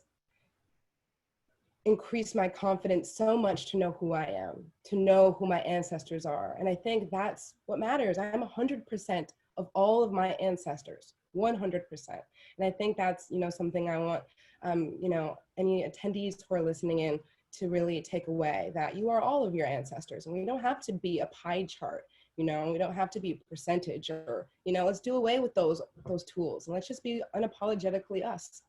increased my confidence so much to know who I am, to know who my ancestors are. And I think that's what matters. I'm 100% of all of my ancestors, 100%. And I think that's, you know, something I want, you know, any attendees who are listening in to really take away, that you are all of your ancestors, and we don't have to be a pie chart, you know, we don't have to be a percentage, or, you know, let's do away with those tools and let's just be unapologetically us.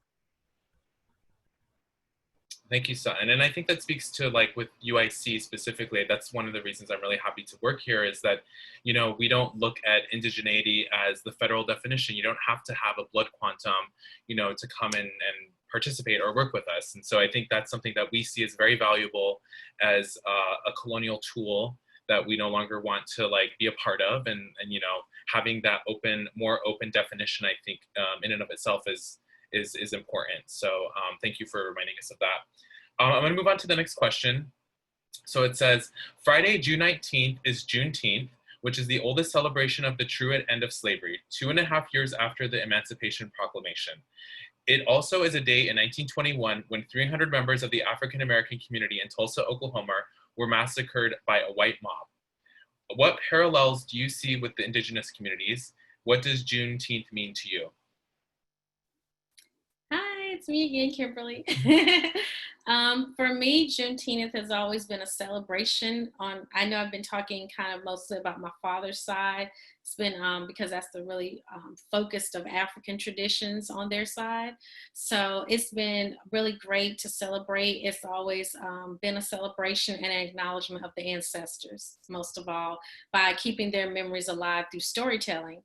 Thank you, Sutton. And I think that speaks to, like, with UIC specifically, that's one of the reasons I'm really happy to work here, is that, you know, we don't look at indigeneity as the federal definition. You don't have to have a blood quantum, you know, to come in and participate or work with us. And so I think that's something that we see as very valuable as a colonial tool that we no longer want to, like, be a part of. And you know, having that more open definition, I think in and of itself is important. So thank you for reminding us of that. I'm gonna move on to the next question. So it says, Friday, June 19th is Juneteenth, which is the oldest celebration of the true end of slavery, 2.5 years after the Emancipation Proclamation. It also is a day in 1921 when 300 members of the African American community in Tulsa, Oklahoma were massacred by a white mob. What parallels do you see with the indigenous communities? What does Juneteenth mean to you? Hi, it's me again, Kimberly. For me, Juneteenth has always been a celebration. I know I've been talking kind of mostly about my father's side. It's been because that's the really focused of African traditions on their side. So it's been really great to celebrate. It's always been a celebration and an acknowledgement of the ancestors, most of all, by keeping their memories alive through storytelling.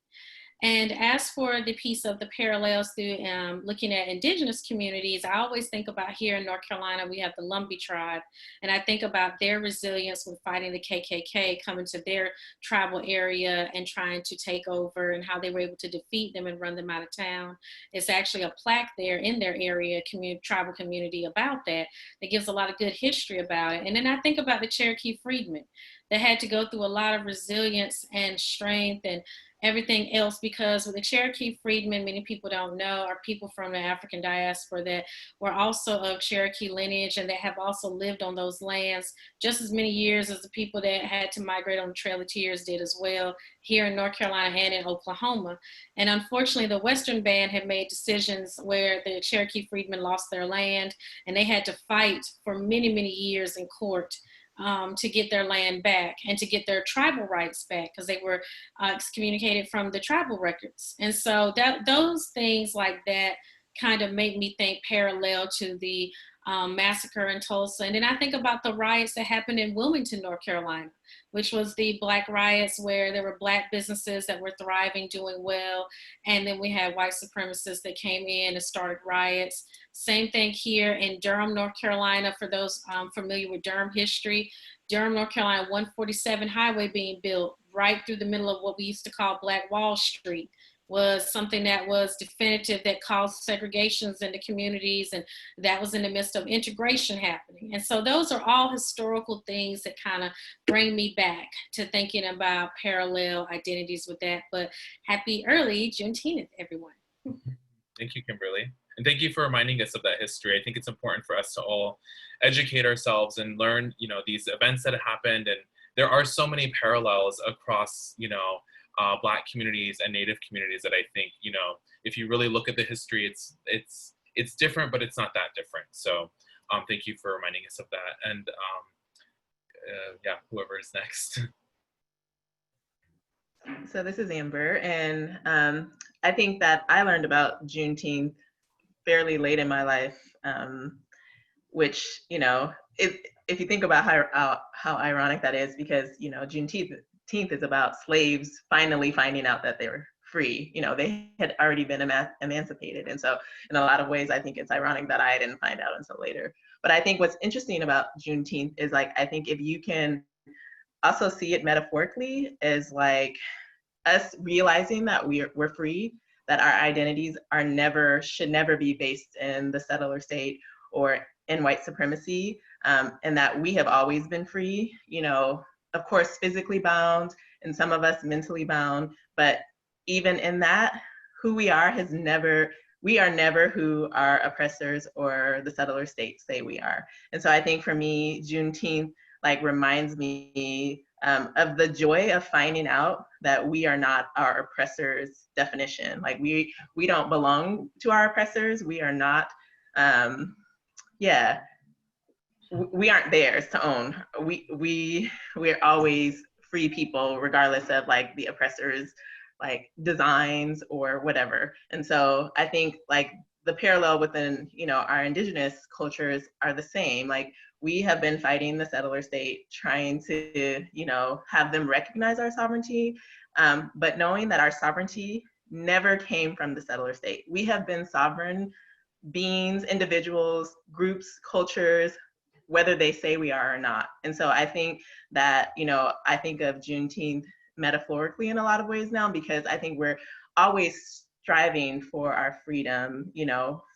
And as for the piece of the parallels through looking at indigenous communities, I always think about here in North Carolina, we have the Lumbee tribe. And I think about their resilience with fighting the KKK, coming to their tribal area and trying to take over, and how they were able to defeat them and run them out of town. It's actually a plaque there in their area, tribal community, about that gives a lot of good history about it. And then I think about the Cherokee freedmen that had to go through a lot of resilience and strength and everything else, because with the Cherokee freedmen, many people don't know, are people from the African diaspora that were also of Cherokee lineage and that have also lived on those lands just as many years as the people that had to migrate on the Trail of Tears did as well, here in North Carolina and in Oklahoma. And unfortunately, the Western Band had made decisions where the Cherokee freedmen lost their land, and they had to fight for many, many years in court to get their land back and to get their tribal rights back because they were excommunicated from the tribal records. And so those things like that kind of make me think parallel to the massacre in Tulsa. And then I think about the riots that happened in Wilmington, North Carolina, which was the Black riots where there were Black businesses that were thriving, doing well. And then we had white supremacists that came in and started riots. Same thing here in Durham, North Carolina. For those familiar with Durham history, Durham, North Carolina, 147 highway being built right through the middle of what we used to call Black Wall Street was something that was definitive that caused segregations in the communities, and that was in the midst of integration happening. And so those are all historical things that kind of bring me back to thinking about parallel identities with that. But happy early Juneteenth, everyone. Thank you, Kimberly. And thank you for reminding us of that history. I think it's important for us to all educate ourselves and learn, these events that have happened. And there are so many parallels across, Black communities and Native communities that I think, if you really look at the history, it's different, but it's not that different. So thank you for reminding us of that. And yeah, whoever is next. So this is Amber, and I think that I learned about Juneteenth fairly late in my life, which, if you think about how ironic that is, because, Juneteenth is about slaves finally finding out that they were free. They had already been emancipated. And so in a lot of ways, I think it's ironic that I didn't find out until later. But I think what's interesting about Juneteenth is I think if you can also see it metaphorically as us realizing that we're free, that our identities should never be based in the settler state or in white supremacy, and that we have always been free, of course, physically bound, and some of us mentally bound, but even in that, who we are we are never who our oppressors or the settler states say we are. And so I think for me, Juneteenth reminds me of the joy of finding out that we are not our oppressors' definition. We don't belong to our oppressors. We are not, we aren't theirs to own. We're always free people, regardless of the oppressors' designs or whatever. And so I think the parallel within our indigenous cultures are the same. We have been fighting the settler state, trying to have them recognize our sovereignty, but knowing that our sovereignty never came from the settler state. We have been sovereign beings, individuals, groups, cultures, whether they say we are or not. And so I think that, I think of Juneteenth metaphorically in a lot of ways now, because I think we're always striving for our freedom,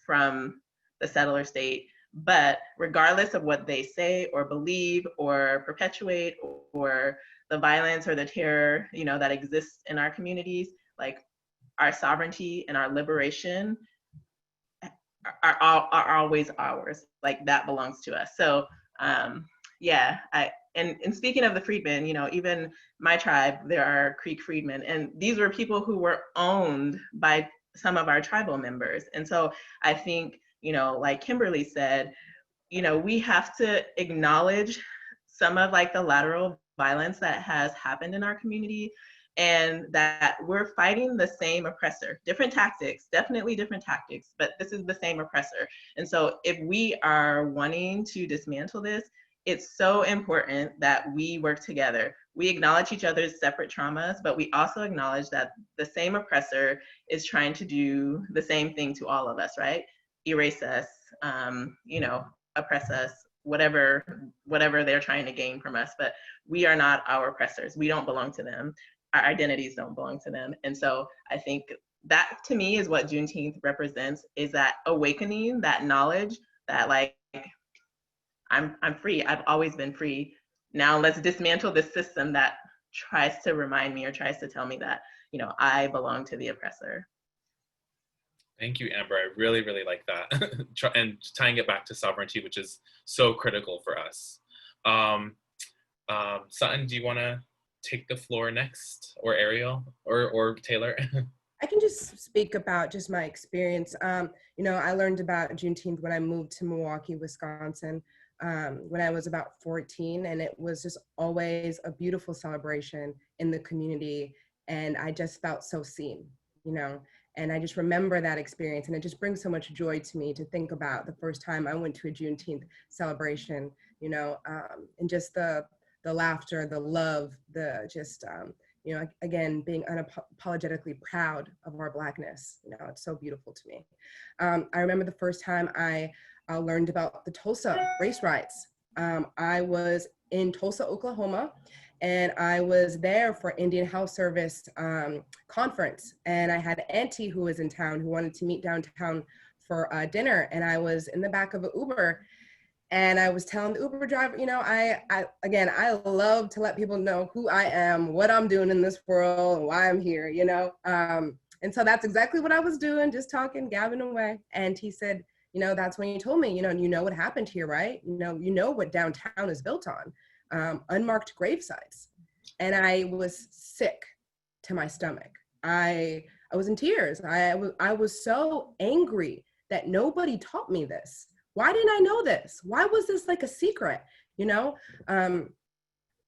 from the settler state. But regardless of what they say or believe or perpetuate, or the violence or the terror, that exists in our communities, our sovereignty and our liberation are always ours. That belongs to us. So and speaking of the freedmen, even my tribe, there are Creek freedmen, and these were people who were owned by some of our tribal members. And so I think, like Kimberly said, we have to acknowledge some of the lateral violence that has happened in our community, and that we're fighting the same oppressor, different tactics, definitely different tactics, but this is the same oppressor. And so if we are wanting to dismantle this, it's so important that we work together. We acknowledge each other's separate traumas, but we also acknowledge that the same oppressor is trying to do the same thing to all of us, right? Erase us, oppress us, whatever they're trying to gain from us, but we are not our oppressors. We don't belong to them. Our identities don't belong to them. And so I think that, to me, is what Juneteenth represents, is that awakening, that knowledge that I'm free. I've always been free. Now let's dismantle this system that tries to remind me or tries to tell me that, I belong to the oppressor. Thank you, Amber. I really, really like that. And tying it back to sovereignty, which is so critical for us. Sutton, do you want to take the floor next, or Ariel, or Taylor? I can just speak about just my experience. You know, I learned about Juneteenth when I moved to Milwaukee, Wisconsin, when I was about 14, and it was just always a beautiful celebration in the community, and I just felt so seen, you know, and I just remember that experience, and it just brings so much joy to me to think about the first time I went to a Juneteenth celebration, you know, and just the laughter, the love, the just, you know, again, being unapologetically proud of our Blackness. You know, it's so beautiful to me. I remember the first time I learned about the Tulsa race riots. I was in Tulsa, Oklahoma, and I was there for Indian Health Service conference. And I had an auntie who was in town who wanted to meet downtown for dinner. And I was in the back of an Uber, and I was telling the Uber driver, you know, I love to let people know who I am, what I'm doing in this world, and why I'm here, you know. And so that's exactly what I was doing, just talking, gabbing away. And he said, you know, that's when he told me, you know what happened here, right? You know what downtown is built on, unmarked grave sites. And I was sick to my stomach. I was in tears. I was so angry that nobody taught me this. Why didn't I know this? Why was this like a secret? You know,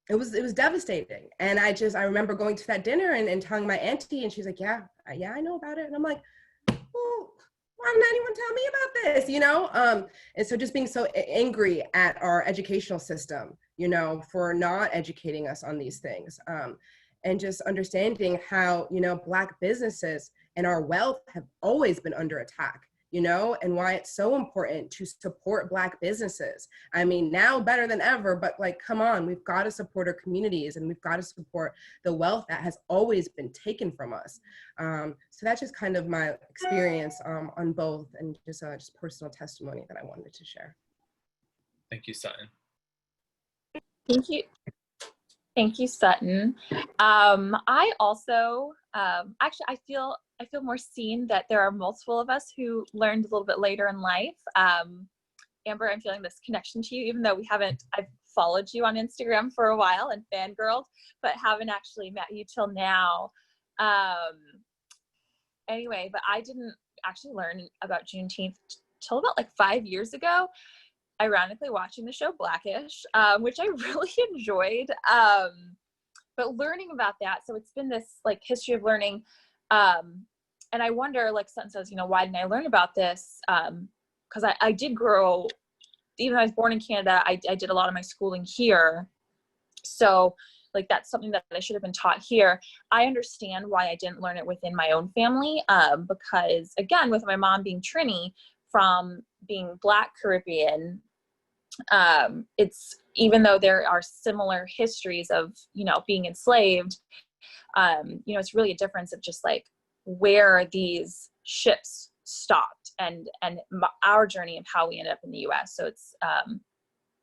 it was devastating. And I remember going to that dinner and telling my auntie, and she's like, yeah, I know about it. And I'm like, well, why didn't anyone tell me about this? You know, and so just being so angry at our educational system, you know, for not educating us on these things, and just understanding how, you know, Black businesses and our wealth have always been under attack, you know, and why it's so important to support Black businesses. I mean, now better than ever, but like, come on, we've got to support our communities, and we've got to support the wealth that has always been taken from us. So that's just kind of my experience on both, and just personal testimony that I wanted to share. Thank you, Sutton. Thank you. Thank you, Sutton. I also, actually, I feel more seen that there are multiple of us who learned a little bit later in life. Amber, I'm feeling this connection to you, even though I've followed you on Instagram for a while and fangirled, but haven't actually met you till now. Anyway, but I didn't actually learn about Juneteenth till about like 5 years ago. Ironically, watching the show Blackish, which I really enjoyed. But learning about that, so it's been this like history of learning. And I wonder, like Sutton says, you know, why didn't I learn about this? Because I did grow, even though I was born in Canada, I did a lot of my schooling here. So like that's something that I should have been taught here. I understand why I didn't learn it within my own family, because again, with my mom being Trini, from being Black Caribbean, it's, even though there are similar histories of, you know, being enslaved, you know, it's really a difference of just like where these ships stopped and our journey of how we ended up in the US. So it's,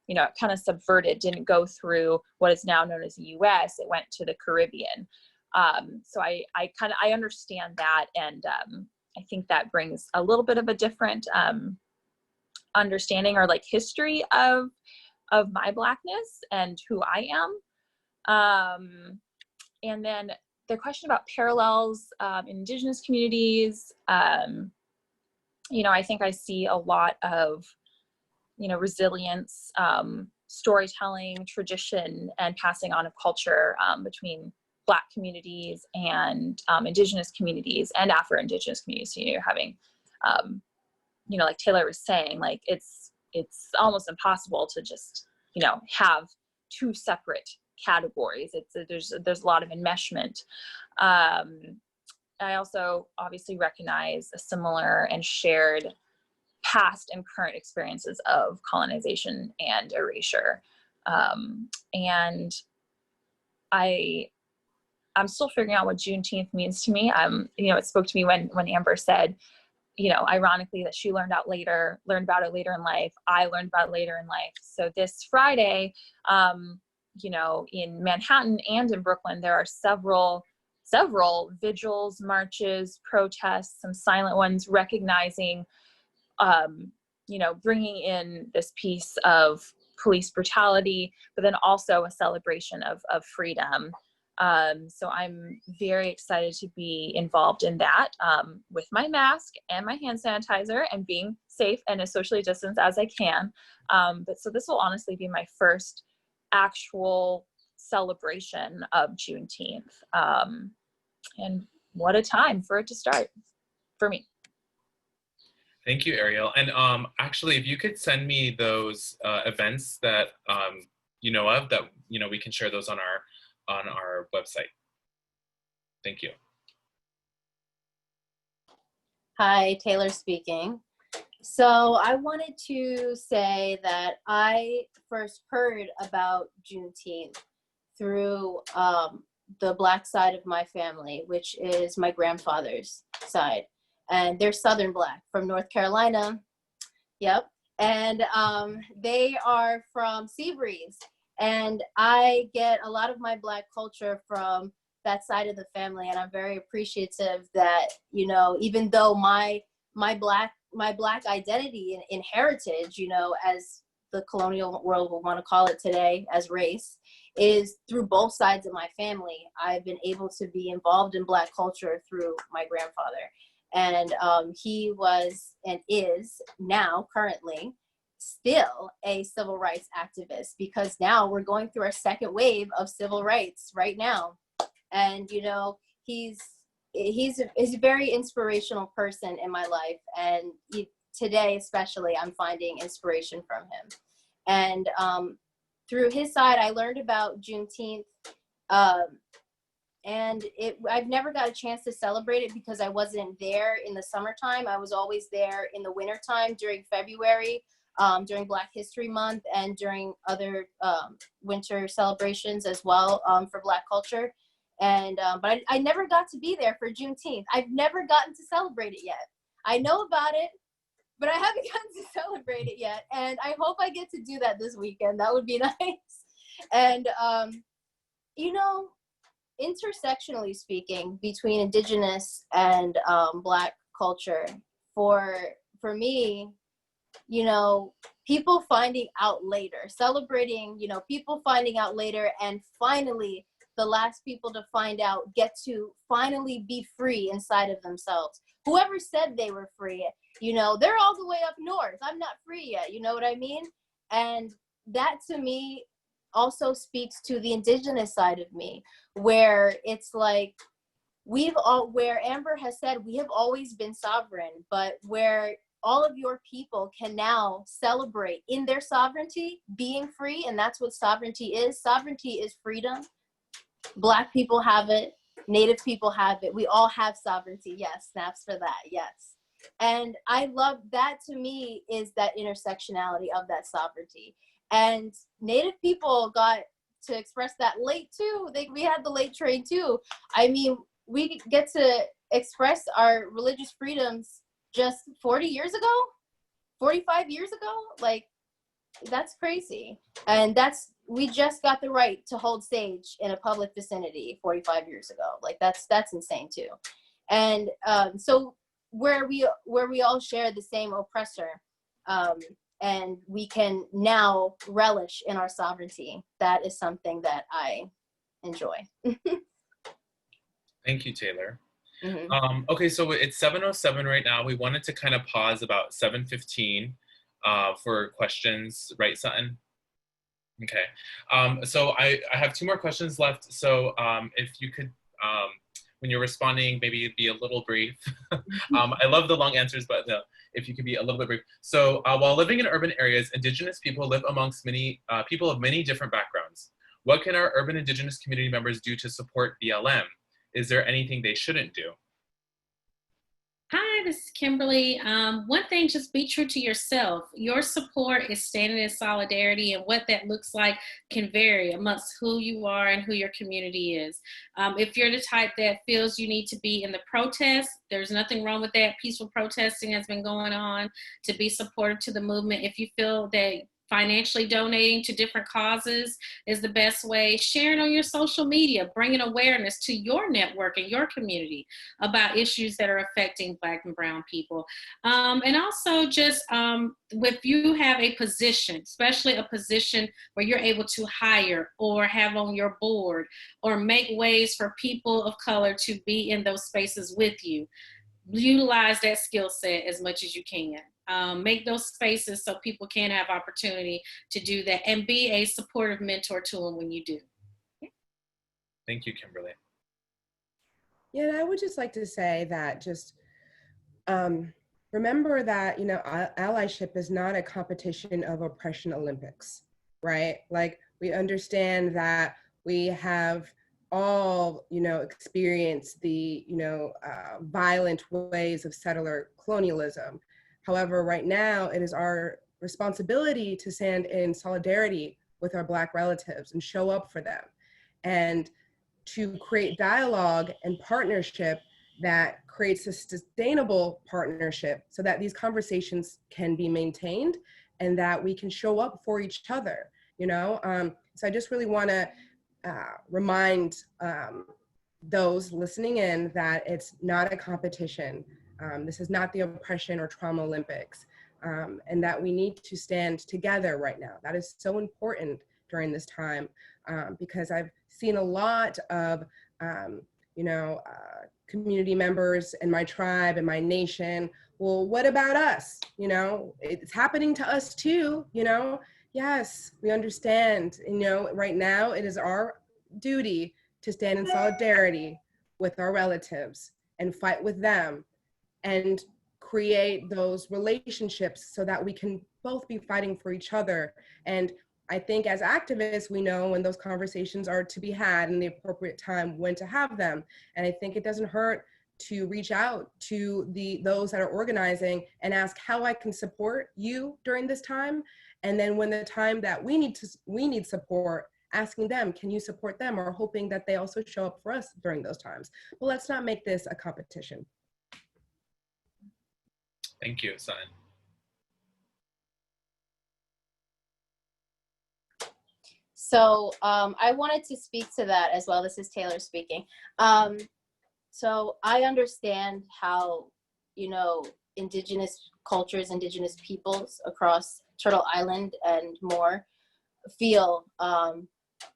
you know, it kind of subverted, didn't go through what is now known as the US, it went to the Caribbean. So I understand that. And I think that brings a little bit of a different understanding or like history of my Blackness and who I am. And then the question about parallels in Indigenous communities, you know, I think I see a lot of, you know, resilience, storytelling, tradition, and passing on of culture between Black communities and Indigenous communities and Afro-Indigenous communities. So, you know, you're having, you know, like Taylor was saying, like it's almost impossible to just, you know, have two separate categories. There's a lot of enmeshment. I also obviously recognize a similar and shared past and current experiences of colonization and erasure. And I'm still figuring out what Juneteenth means to me. You know, it spoke to me when Amber said, you know, ironically, that she learned about it later in life. I learned about it later in life. So this Friday, you know, in Manhattan and in Brooklyn, there are several vigils, marches, protests, some silent ones, recognizing, you know, bringing in this piece of police brutality, but then also a celebration of freedom. So I'm very excited to be involved in that with my mask and my hand sanitizer and being safe and as socially distanced as I can. But so this will honestly be my first actual celebration of Juneteenth. And what a time for it to start for me. Thank you, Ariel. And actually, if you could send me those events that you know of, that we can share those on our website. Thank you. Hi, Taylor speaking. So I wanted to say that I first heard about Juneteenth through the Black side of my family, which is my grandfather's side. And they're Southern Black from North Carolina. Yep. And they are from Seabreeze. And I get a lot of my Black culture from that side of the family. And I'm very appreciative that, even though my Black identity and heritage, as the colonial world will want to call it today, as race, is through both sides of my family. I've been able to be involved in Black culture through my grandfather. And he was and is now currently still a civil rights activist, because now we're going through our second wave of civil rights right now. And, he's a very inspirational person in my life. And today, especially, I'm finding inspiration from him. And through his side, I learned about Juneteenth. And I've never got a chance to celebrate it because I wasn't there in the summertime. I was always there in the wintertime during February, during Black History Month, and during other winter celebrations as well for Black culture. And but I never got to be there for Juneteenth. I've never gotten to celebrate it yet. I know about it, but I haven't gotten to celebrate it yet. And I hope I get to do that this weekend. That would be nice. And, intersectionally speaking, between Indigenous and Black culture, for me, people finding out later, celebrating, people finding out later, and finally the last people to find out get to finally be free inside of themselves. Whoever said they were free, they're all the way up north. I'm not free yet. You know what I mean? And that to me also speaks to the Indigenous side of me, where it's like where Amber has said, we have always been sovereign, but where all of your people can now celebrate in their sovereignty, being free. And that's what sovereignty is. Sovereignty is freedom. Black people have it. Native people have it. We all have sovereignty. Yes, snaps for that. Yes. And I love that. To me, is that intersectionality of that sovereignty. And Native people got to express that late too. We had the late train too. I mean, we get to express our religious freedoms just 40 years ago, 45 years ago. Like, that's crazy. And we just got the right to hold stage in a public vicinity 45 years ago. Like, that's insane too. And so where we all share the same oppressor, and we can now relish in our sovereignty, that is something that I enjoy. Thank you, Taylor. Mm-hmm. Okay, so it's 7:07 right now. We wanted to kind of pause about 7:15 for questions, right, Sutton? Okay, so I have 2 more questions left. So if you could, when you're responding, maybe be a little brief. I love the long answers, but if you could be a little bit brief. So while living in urban areas, Indigenous people live amongst many people of many different backgrounds. What can our urban Indigenous community members do to support BLM? Is there anything they shouldn't do? Hi, this is Kimberly. One thing, just be true to yourself. Your support is standing in solidarity, and what that looks like can vary amongst who you are and who your community is. If you're the type that feels you need to be in the protest, there's nothing wrong with that. Peaceful protesting has been going on to be supportive to the movement. If you feel that financially donating to different causes is the best way. Sharing on your social media, bringing awareness to your network and your community about issues that are affecting Black and brown people. And also just if you have a position, especially a position where you're able to hire or have on your board or make ways for people of color to be in those spaces with you, utilize that skill set as much as you can. Make those spaces so people can have opportunity to do that, and be a supportive mentor to them when you do. Thank you, Kimberly. Yeah, and I would just like to say that just remember that, you know, allyship is not a competition of oppression Olympics, right? Like, we understand that we have all, you know, experienced the, you know, violent ways of settler colonialism. However, right now, it is our responsibility to stand in solidarity with our Black relatives and show up for them, and to create dialogue and partnership that creates a sustainable partnership so that these conversations can be maintained and that we can show up for each other, you know? So I just really wanna remind those listening in that it's not a competition. This is not the oppression or trauma Olympics, and that we need to stand together right now. That is so important during this time, because I've seen a lot of, you know, community members in my tribe and my nation. Well, what about us? You know, it's happening to us too, you know? Yes, we understand, you know, right now it is our duty to stand in solidarity with our relatives and fight with them and create those relationships so that we can both be fighting for each other. And I think as activists, we know when those conversations are to be had and the appropriate time when to have them. And I think it doesn't hurt to reach out to those that are organizing and ask how I can support you during this time. And then when the time that we need support, asking them, can you support them, or hoping that they also show up for us during those times. But let's not make this a competition. Thank you, Sutton. So I wanted to speak to that as well. This is Taylor speaking. So I understand how, you know, Indigenous cultures, Indigenous peoples across Turtle Island and more feel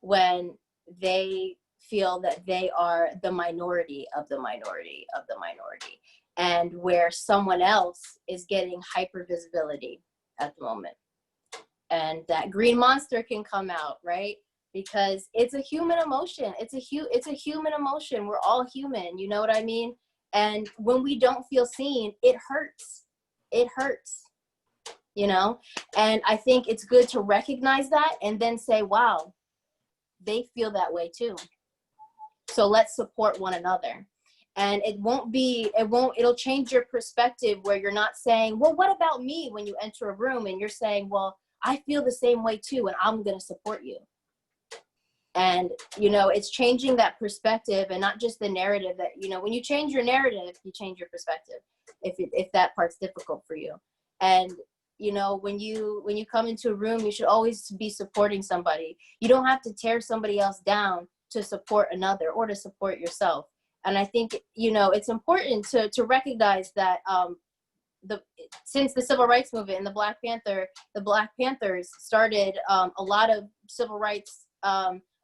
when they feel that they are the minority of the minority of the minority, and where someone else is getting hyper visibility at the moment. And that green monster can come out, right? Because it's a human emotion. It's a human emotion. We're all human, you know what I mean? And when we don't feel seen, it hurts. It hurts, you know? And I think it's good to recognize that and then say, wow, they feel that way too. So let's support one another. And it'll change your perspective, where you're not saying, well, what about me, when you enter a room, and you're saying, well, I feel the same way too, and I'm gonna support you. And, you know, it's changing that perspective, and not just the narrative that, you know, when you change your narrative, you change your perspective, if that part's difficult for you. And, you know, when you come into a room, you should always be supporting somebody. You don't have to tear somebody else down to support another or to support yourself. And I think, you know, it's important to recognize that since the civil rights movement and the Black Panthers started a lot of civil rights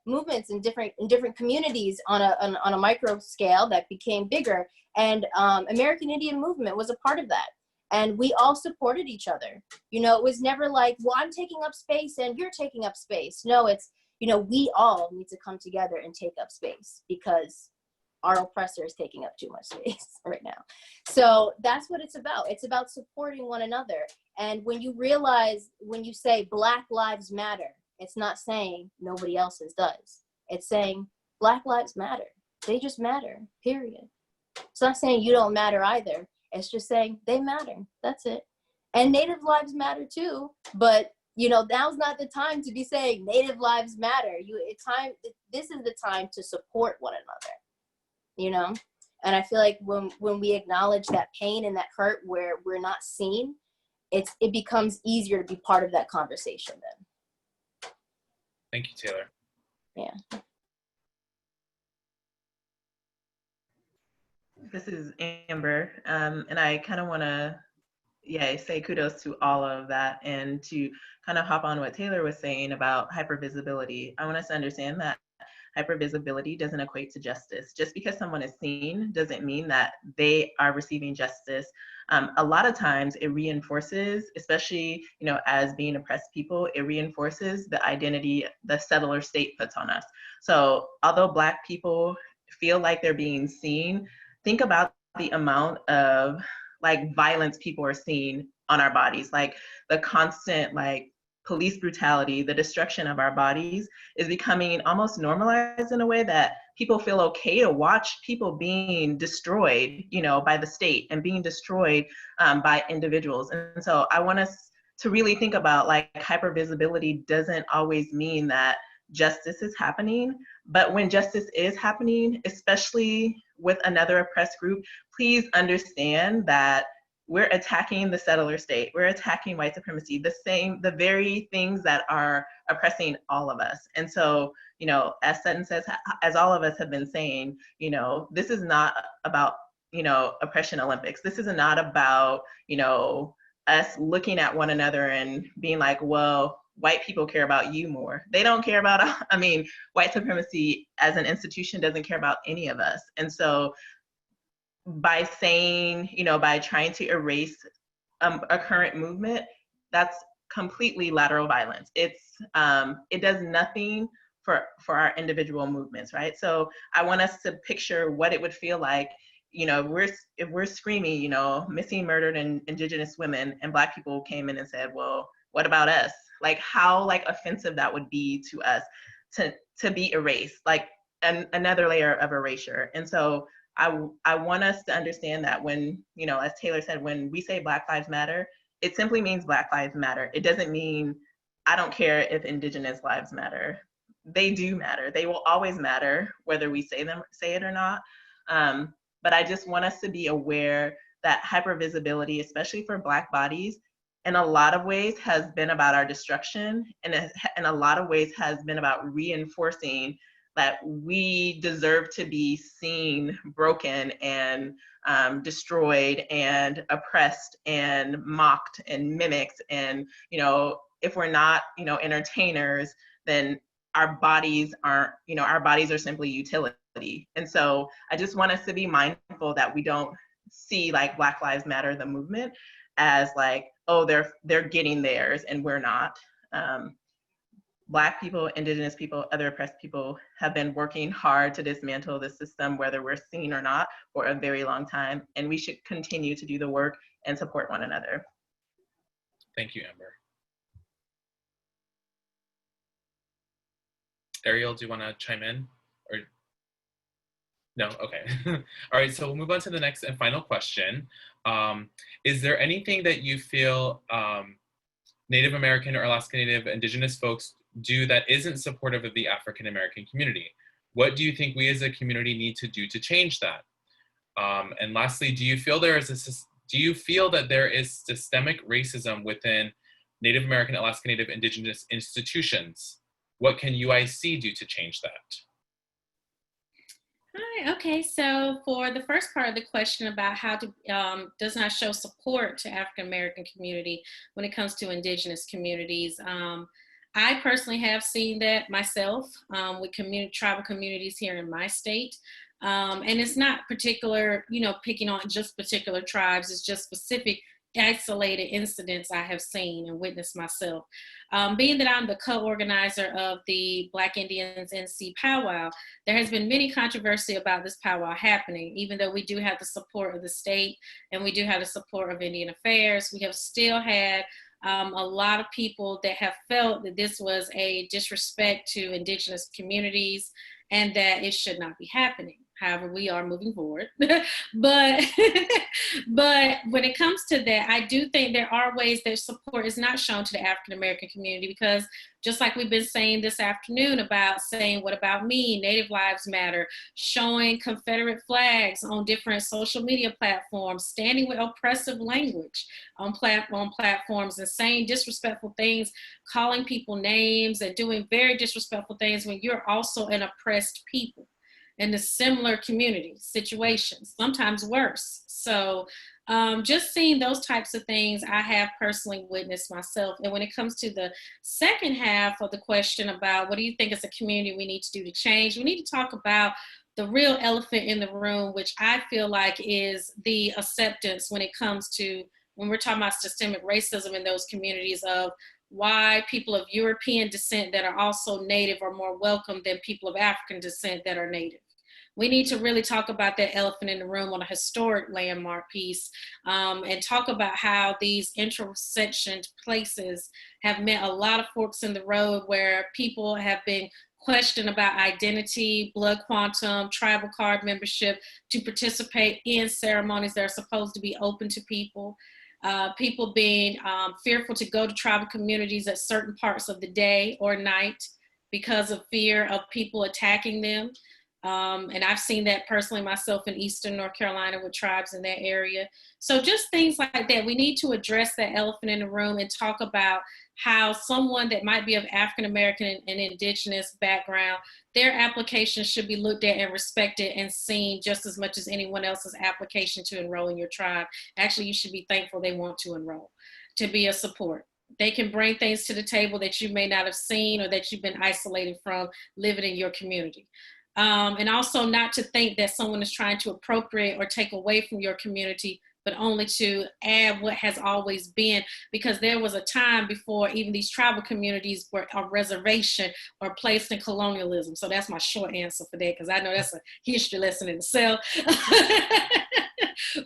movements in different communities on a micro scale that became bigger. And American Indian movement was a part of that. And we all supported each other. You know, it was never like, well, I'm taking up space and you're taking up space. No, it's, you know, we all need to come together and take up space, because our oppressor is taking up too much space right now. So that's what it's about. It's about supporting one another. And when you realize, when you say Black Lives Matter, it's not saying nobody else's does. It's saying Black lives matter. They just matter, period. It's not saying you don't matter either. It's just saying they matter. That's it. And Native lives matter too. But, you know, now's not the time to be saying Native lives matter. This is the time to support one another, you know? And I feel like when we acknowledge that pain and that hurt where we're not seen, it becomes easier to be part of that conversation then. Thank you, Taylor. Yeah. This is Amber, and I kind of want to, say kudos to all of that, and to kind of hop on what Taylor was saying about hypervisibility. I want us to understand that hypervisibility doesn't equate to justice. Just because someone is seen doesn't mean that they are receiving justice. A lot of times it reinforces, especially, as being oppressed people, it reinforces the identity the settler state puts on us. So although Black people feel like they're being seen, think about the amount of violence people are seeing on our bodies, the constant police brutality, the destruction of our bodies is becoming almost normalized in a way that people feel okay to watch people being destroyed, by the state and being destroyed by individuals. And so I want us to really think about hypervisibility doesn't always mean that justice is happening, but when justice is happening, especially with another oppressed group, please understand that we're attacking the settler state. We're attacking white supremacy, the very things that are oppressing all of us. And so, as Sutton says, as all of us have been saying, this is not about, oppression Olympics. This is not about, us looking at one another and being like, well, white people care about you more. They don't care about, white supremacy as an institution doesn't care about any of us. And so by saying, by trying to erase a current movement, that's completely lateral violence. It does nothing for our individual movements, right? So I want us to picture what it would feel like, if we're screaming, missing, murdered, and Indigenous women, and Black people came in and said, well, what about us? How offensive that would be to us to be erased, another layer of erasure. And so I want us to understand that when, as Taylor said, when we say Black Lives Matter, it simply means Black Lives Matter. It doesn't mean I don't care if Indigenous lives matter. They do matter. They will always matter, whether we say it or not. But I just want us to be aware that hypervisibility, especially for Black bodies, in a lot of ways has been about our destruction, and in a lot of ways has been about reinforcing that we deserve to be seen broken and destroyed and oppressed and mocked and mimicked. And, if we're not, entertainers, then our bodies aren't, our bodies are simply utility. And so I just want us to be mindful that we don't see Black Lives Matter, the movement, as oh, they're getting theirs and we're not. Black people, Indigenous people, other oppressed people have been working hard to dismantle the system, whether we're seen or not, for a very long time. And we should continue to do the work and support one another. Thank you, Amber. Ariel, do you want to chime in? Or no? Okay. All right, so we'll move on to the next and final question. Is there anything that you feel Native American or Alaska Native Indigenous folks do that isn't supportive of the African American community? What do you think we as a community need to do to change that? And lastly, do you feel that there is systemic racism within Native American, Alaska Native Indigenous institutions? What can UIC do to change that? Hi, okay, so for the first part of the question about how to does not show support to African American community when it comes to Indigenous communities, I personally have seen that myself with tribal communities here in my state. And it's not particular, picking on just particular tribes, it's just specific isolated incidents I have seen and witnessed myself. Being that I'm the co-organizer of the Black Indians NC Powwow, there has been many controversy about this powwow happening. Even though we do have the support of the state and we do have the support of Indian Affairs, we have still had a lot of people that have felt that this was a disrespect to Indigenous communities and that it should not be happening. However, we are moving forward. but but when it comes to that, I do think there are ways that support is not shown to the African American community, because just like we've been saying this afternoon about saying, what about me? Native Lives Matter, showing Confederate flags on different social media platforms, standing with oppressive language on platforms and saying disrespectful things, calling people names and doing very disrespectful things when you're also an oppressed people in a similar community situations, sometimes worse. So just seeing those types of things I have personally witnessed myself. And when it comes to the second half of the question about what do you think as a community we need to do to change, we need to talk about the real elephant in the room, which I feel like is the acceptance when it comes to, when we're talking about systemic racism in those communities, of why people of European descent that are also Native are more welcome than people of African descent that are Native. We need to really talk about that elephant in the room on a historic landmark piece, and talk about how these intersection places have meant a lot of forks in the road where people have been questioned about identity, blood quantum, tribal card membership to participate in ceremonies that are supposed to be open to people. People being fearful to go to tribal communities at certain parts of the day or night because of fear of people attacking them. And I've seen that personally myself in Eastern North Carolina with tribes in that area. So just things like that. We need to address that elephant in the room and talk about how someone that might be of African American and indigenous background, their application should be looked at and respected and seen just as much as anyone else's application to enroll in your tribe. Actually, you should be thankful they want to enroll, to be a support. They can bring things to the table that you may not have seen or that you've been isolated from living in your community. And also not to think that someone is trying to appropriate or take away from your community, but only to add what has always been, because there was a time before even these tribal communities were a reservation or placed in colonialism. So that's my short answer for that, because I know that's a history lesson in itself.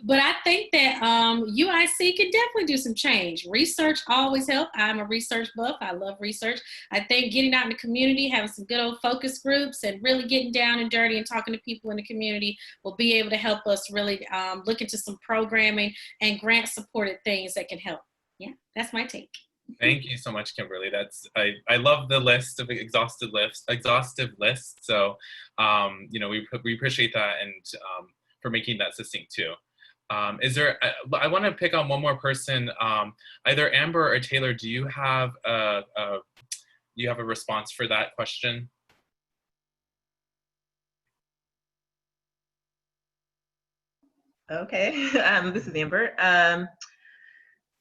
But I think that UIC can definitely do some change. Research always helps. I'm a research buff. I love research. I think getting out in the community, having some good old focus groups and really getting down and dirty and talking to people in the community will be able to help us really look into some programming and grant supported things that can help. Yeah, that's my take. Thank you so much, Kimberly. That's I love the list of exhaustive lists. So you know, we appreciate that, and for making that succinct too. Is there, I want to pick on one more person, either Amber or Taylor. Do you have a response for that question? Okay, this is Amber.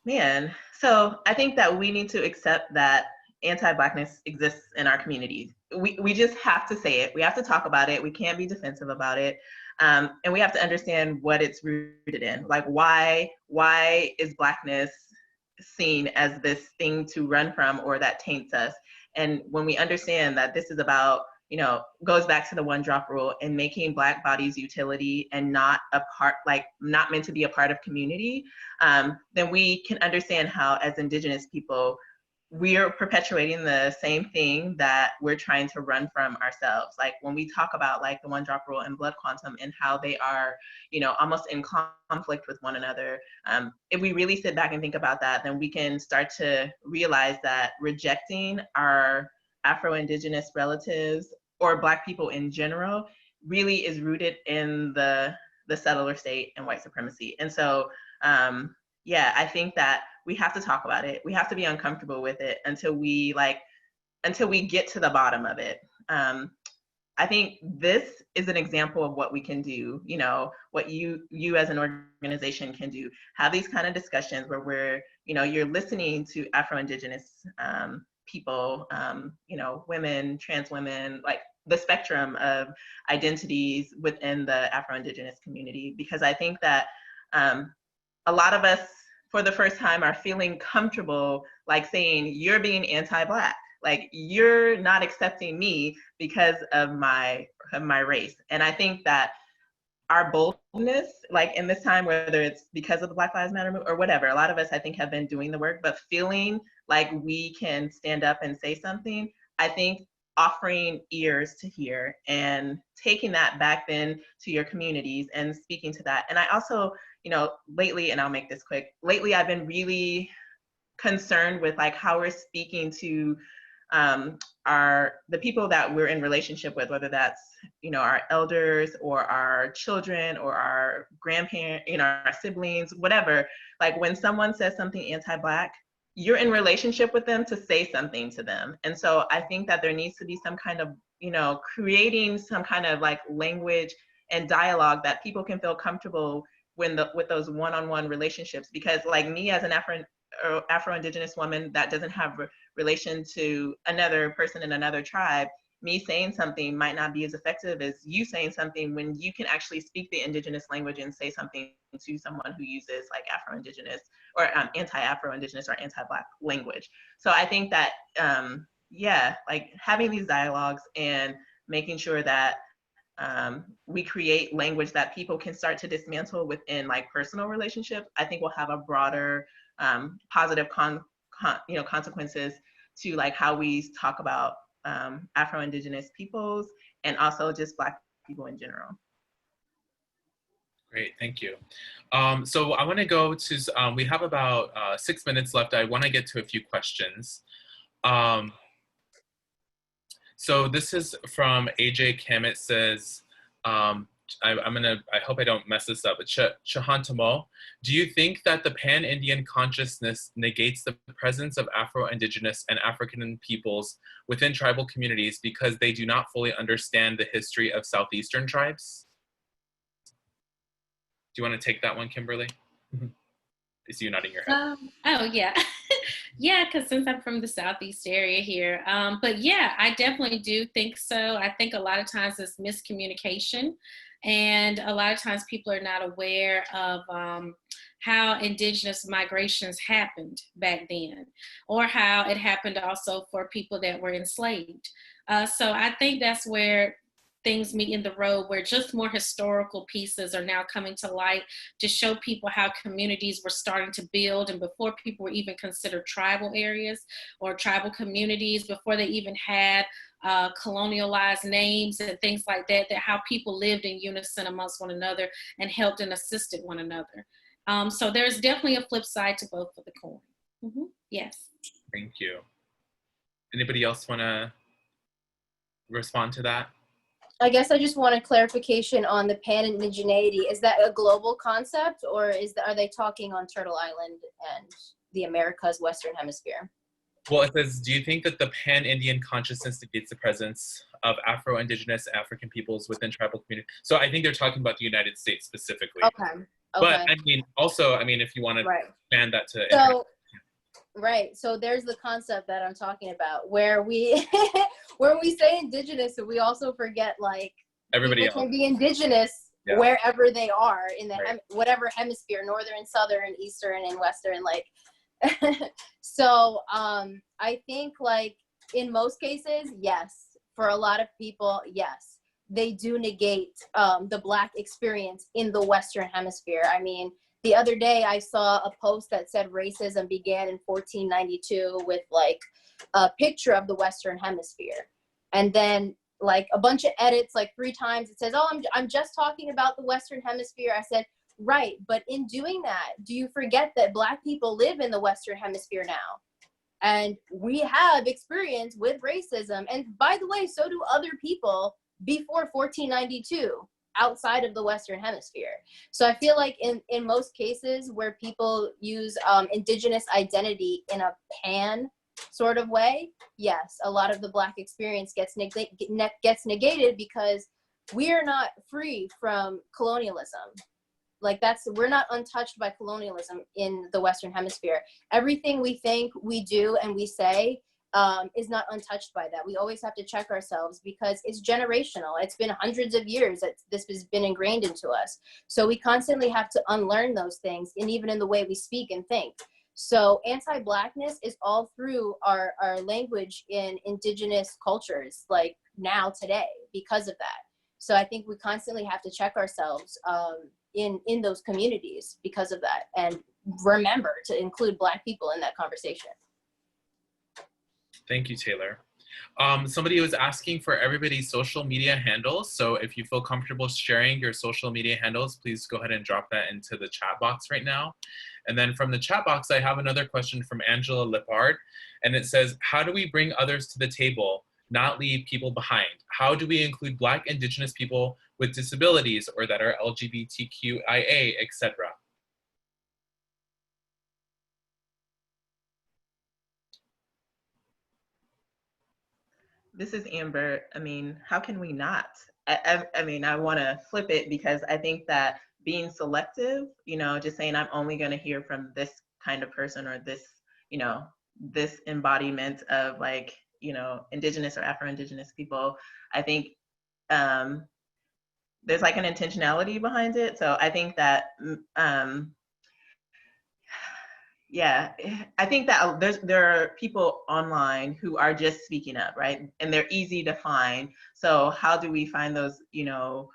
Man, so I think that we need to accept that anti-Blackness exists in our communities. We just have to say it. We have to talk about it. We can't be defensive about it. And we have to understand what it's rooted in. Like, why is Blackness seen as this thing to run from or that taints us? And when we understand that this is about, you know, goes back to the one drop rule and making Black bodies utility and not a part, like not meant to be a part of community, then we can understand how as Indigenous people, we're perpetuating the same thing that we're trying to run from ourselves. Like when we talk about like the one drop rule and blood quantum and how they are, you know, almost in conflict with one another. If we really sit back and think about that, then we can start to realize that rejecting our Afro-Indigenous relatives or Black people in general really is rooted in the settler state and white supremacy. And so, yeah, I think that we have to talk about it. We have to be uncomfortable with it until we get to the bottom of it. I think this is an example of what we can do, you know, what you as an organization can do. Have these kind of discussions where we're, you know, you're listening to Afro-Indigenous people, you know, women, trans women, like the spectrum of identities within the Afro-Indigenous community. Because I think that a lot of us, for the first time, are feeling comfortable, like saying, you're being anti-Black. Like, you're not accepting me because of my race. And I think that our boldness, like in this time, whether it's because of the Black Lives Matter movement or whatever, a lot of us, I think, have been doing the work, but feeling like we can stand up and say something, I think offering ears to hear and taking that back then to your communities and speaking to that. And I also, lately, and I'll make this quick, lately I've been really concerned with like how we're speaking to the people that we're in relationship with, whether that's, our elders or our children or our grandparents, our siblings, whatever. Like when someone says something anti-Black, you're in relationship with them to say something to them. And so I think that there needs to be some kind of, creating some kind of like language and dialogue that people can feel comfortable with those one-on-one relationships. Because like me as an Afro-Indigenous woman that doesn't have relation to another person in another tribe, me saying something might not be as effective as you saying something when you can actually speak the Indigenous language and say something to someone who uses like Afro-Indigenous or anti-Afro-Indigenous or anti-Black language. So I think that, like having these dialogues and making sure that we create language that people can start to dismantle within like personal relationships, I think will have a broader positive consequences to like how we talk about Afro-Indigenous peoples and also just Black people in general. Great, thank you. So I want to go to, we have about 6 minutes left. I want to get to a few questions. So this is from AJ Kim. It says, I hope I don't mess this up, but Chahantamo, do you think that the Pan-Indian consciousness negates the presence of Afro-Indigenous and African peoples within tribal communities because they do not fully understand the history of Southeastern tribes? Do you want to take that one, Kimberly? I see you nodding your head. Oh, yeah. Yeah, because since I'm from the Southeast area here. But yeah, I definitely do think so. I think a lot of times it's miscommunication. And a lot of times people are not aware of how Indigenous migrations happened back then, or how it happened also for people that were enslaved. So I think that's where things meet in the road, where just more historical pieces are now coming to light to show people how communities were starting to build, and before people were even considered tribal areas or tribal communities, before they even had colonialized names and things like that, that how people lived in unison amongst one another and helped and assisted one another. So there's definitely a flip side to both of the coin. Yes. Thank you. Anybody else want to respond to that? I guess I just want a clarification on the pan-indigeneity. Is that a global concept, or are they talking on Turtle Island and the Americas, Western Hemisphere? Well, it says, do you think that the Pan-Indian consciousness negates the presence of Afro-Indigenous African peoples within tribal communities? So I think they're talking about the United States specifically. Okay. But I mean, also, if you want to expand that to... Right. So there's the concept that I'm talking about, where we, when we say Indigenous, we also forget like everybody else can be Indigenous wherever they are in the whatever hemisphere, Northern, Southern, Eastern, and Western. Like, so I think like in most cases, yes. For a lot of people, yes, they do negate the Black experience in the Western Hemisphere. I mean, the other day I saw a post that said racism began in 1492 with like a picture of the Western Hemisphere. And then like a bunch of edits, like 3 times it says, oh, I'm just talking about the Western Hemisphere. I said, right, but in doing that, do you forget that Black people live in the Western Hemisphere now? And we have experience with racism. And by the way, so do other people before 1492. Outside of the Western Hemisphere. So I feel like in most cases where people use Indigenous identity in a pan sort of way, yes, a lot of the Black experience gets negated because we are not free from colonialism. Like we're not untouched by colonialism in the Western Hemisphere. Everything we think, we do, and we say is not untouched by that. We always have to check ourselves because it's generational. It's been hundreds of years that this has been ingrained into us. So we constantly have to unlearn those things, and even in the way we speak and think. So anti-Blackness is all through our language in Indigenous cultures, like now today, because of that. So I think we constantly have to check ourselves in those communities because of that, and remember to include Black people in that conversation. Thank you, Taylor. Somebody was asking for everybody's social media handles. So if you feel comfortable sharing your social media handles, please go ahead and drop that into the chat box right now. And then from the chat box, I have another question from Angela Lippard. And it says, how do we bring others to the table, not leave people behind? How do we include Black, Indigenous people with disabilities or that are LGBTQIA, etc.? This is Amber. I mean, how can we not? I mean, I want to flip it because I think that being selective, you know, just saying I'm only going to hear from this kind of person or this, you know, this embodiment of like, you know, Indigenous or Afro-Indigenous people, I think there's like an intentionality behind it. So I think that yeah, I think that there are people online who are just speaking up, right? And they're easy to find. So how do we find those, you know,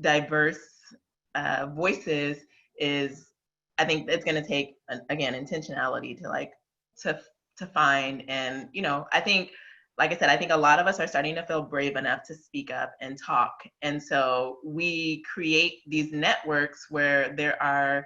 diverse voices is, I think it's going to take, again, intentionality to like, to find. And, you know, I think, like I said, I think a lot of us are starting to feel brave enough to speak up and talk. And so we create these networks where there are,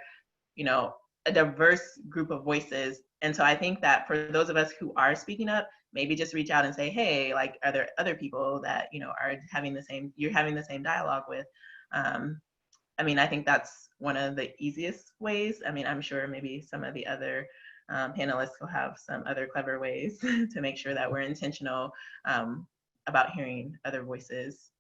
you know, a diverse group of voices. And so I think that for those of us who are speaking up, maybe just reach out and say, hey, like, are there other people that, you know, are having the same, you're having the same dialogue with? I mean, I think that's one of the easiest ways. I mean, I'm sure maybe some of the other panelists will have some other clever ways to make sure that we're intentional about hearing other voices.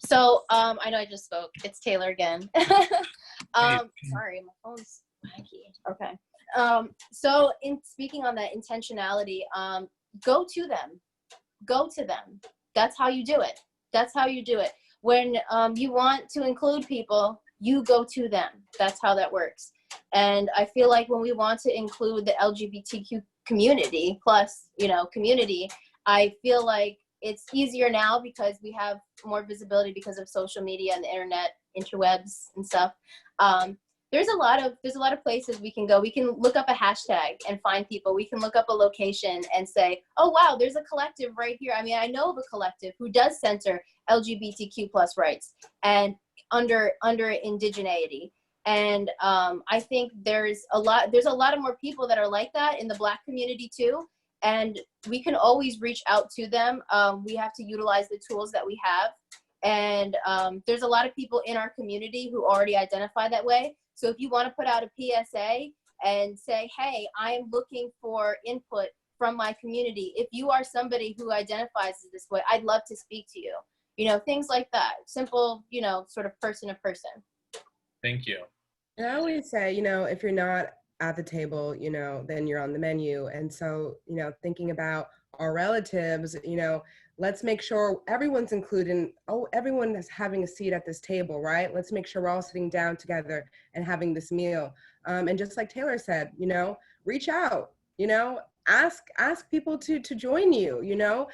So I know I just spoke. It's Taylor again. Sorry, my phone's wacky. Okay. So in speaking on that intentionality, go to them. Go to them. That's how you do it. That's how you do it. When you want to include people, you go to them. That's how that works. And I feel like when we want to include the LGBTQ community plus, you know, community, I feel like it's easier now because we have more visibility because of social media and the internet, interwebs and stuff. There's a lot of places we can go. We can look up a hashtag and find people. We can look up a location and say, oh wow, there's a collective right here. I mean, I know of a collective who does center LGBTQ plus rights and under indigeneity. And I think there's a lot of more people that are like that in the Black community too. And we can always reach out to them. We have to utilize the tools that we have. And there's a lot of people in our community who already identify that way. So if you want to put out a PSA and say, hey, I am looking for input from my community. If you are somebody who identifies this way, I'd love to speak to you. You know, things like that. Simple, you know, sort of person to person. Thank you. And I always say, you know, if you're not at the table, you know, then you're on the menu. And so, you know, thinking about our relatives, you know, let's make sure everyone's included. Oh, everyone is having a seat at this table, right? Let's make sure we're all sitting down together and having this meal. And just like Taylor said, you know, reach out, you know, ask people to join you, you know,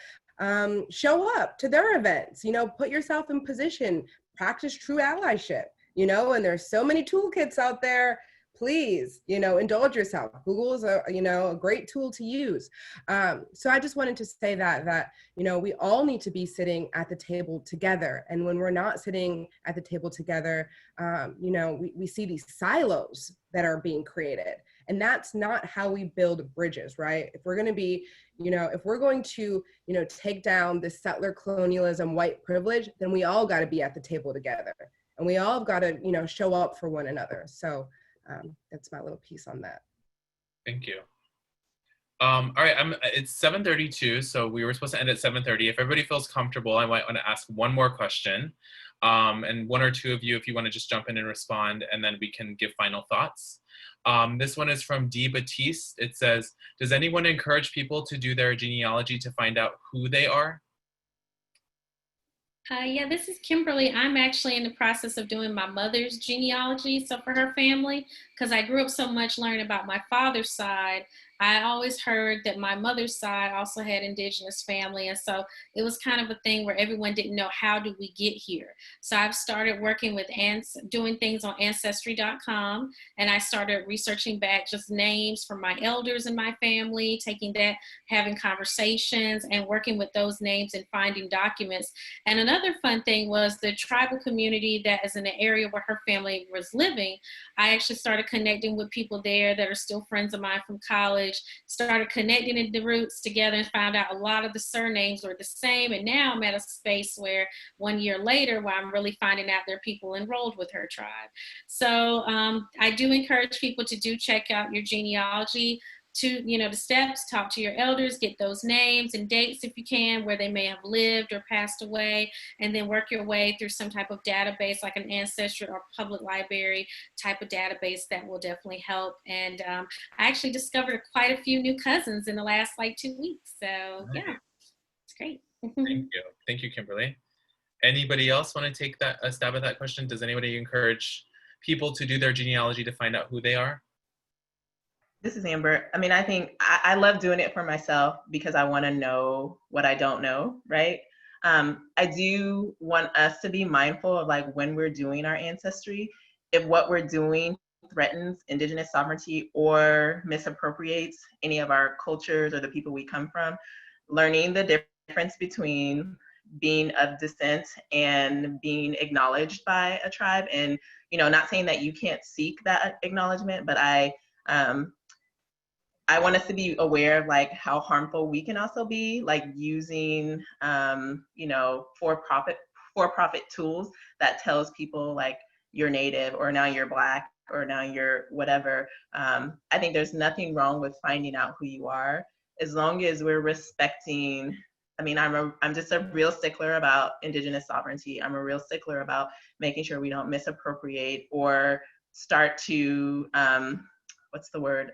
show up to their events, you know, put yourself in position, practice true allyship, you know, and there's so many toolkits out there. Please, you know, indulge yourself. Google is a, you know, a great tool to use. So I just wanted to say that, you know, we all need to be sitting at the table together. And when we're not sitting at the table together, you know, we see these silos that are being created. And that's not how we build bridges, right? If we're going to be, you know, if we're going to, you know, take down this settler colonialism, white privilege, then we all got to be at the table together. And we all got to, you know, show up for one another. So that's my little piece on that. Thank you. All right, it's 7:32, so we were supposed to end at 7:30. If everybody feels comfortable, I might want to ask one more question. And one or two of you, if you want to just jump in and respond, and then we can give final thoughts. This one is from D. Batiste. It says, does anyone encourage people to do their genealogy to find out who they are? Yeah, this is Kimberly. I'm actually in the process of doing my mother's genealogy, so for her family, because I grew up so much learning about my father's side, I always heard that my mother's side also had Indigenous family. And so it was kind of a thing where everyone didn't know, how did we get here? So I've started working with doing things on Ancestry.com, and I started researching back just names from my elders in my family, taking that, having conversations and working with those names and finding documents. And another fun thing was the tribal community that is in the area where her family was living. I actually started connecting with people there that are still friends of mine from college, started connecting the roots together and found out a lot of the surnames were the same. And now I'm at a space where 1 year later, where I'm really finding out there are people enrolled with her tribe. So I do encourage people to do check out your genealogy, to, the steps, talk to your elders, get those names and dates if you can, where they may have lived or passed away, and then work your way through some type of database like an Ancestry or public library type of database that will definitely help. And I actually discovered quite a few new cousins in the last 2 weeks. So yeah, it's great. Thank you. Thank you, Kimberly. Anybody else want to take a stab at that question? Does anybody encourage people to do their genealogy to find out who they are? This is Amber. I mean, I think I love doing it for myself because I want to know what I don't know, right? I do want us to be mindful of when we're doing our ancestry, if what we're doing threatens Indigenous sovereignty or misappropriates any of our cultures or the people we come from, learning the difference between being of descent and being acknowledged by a tribe. And, not saying that you can't seek that acknowledgement, but I want us to be aware of how harmful we can also be, using for-profit tools that tells people you're Native, or now you're Black, or now you're whatever. I think there's nothing wrong with finding out who you are, as long as we're respecting. I mean, I'm just a real stickler about Indigenous sovereignty. I'm a real stickler about making sure we don't misappropriate or start to what's the word?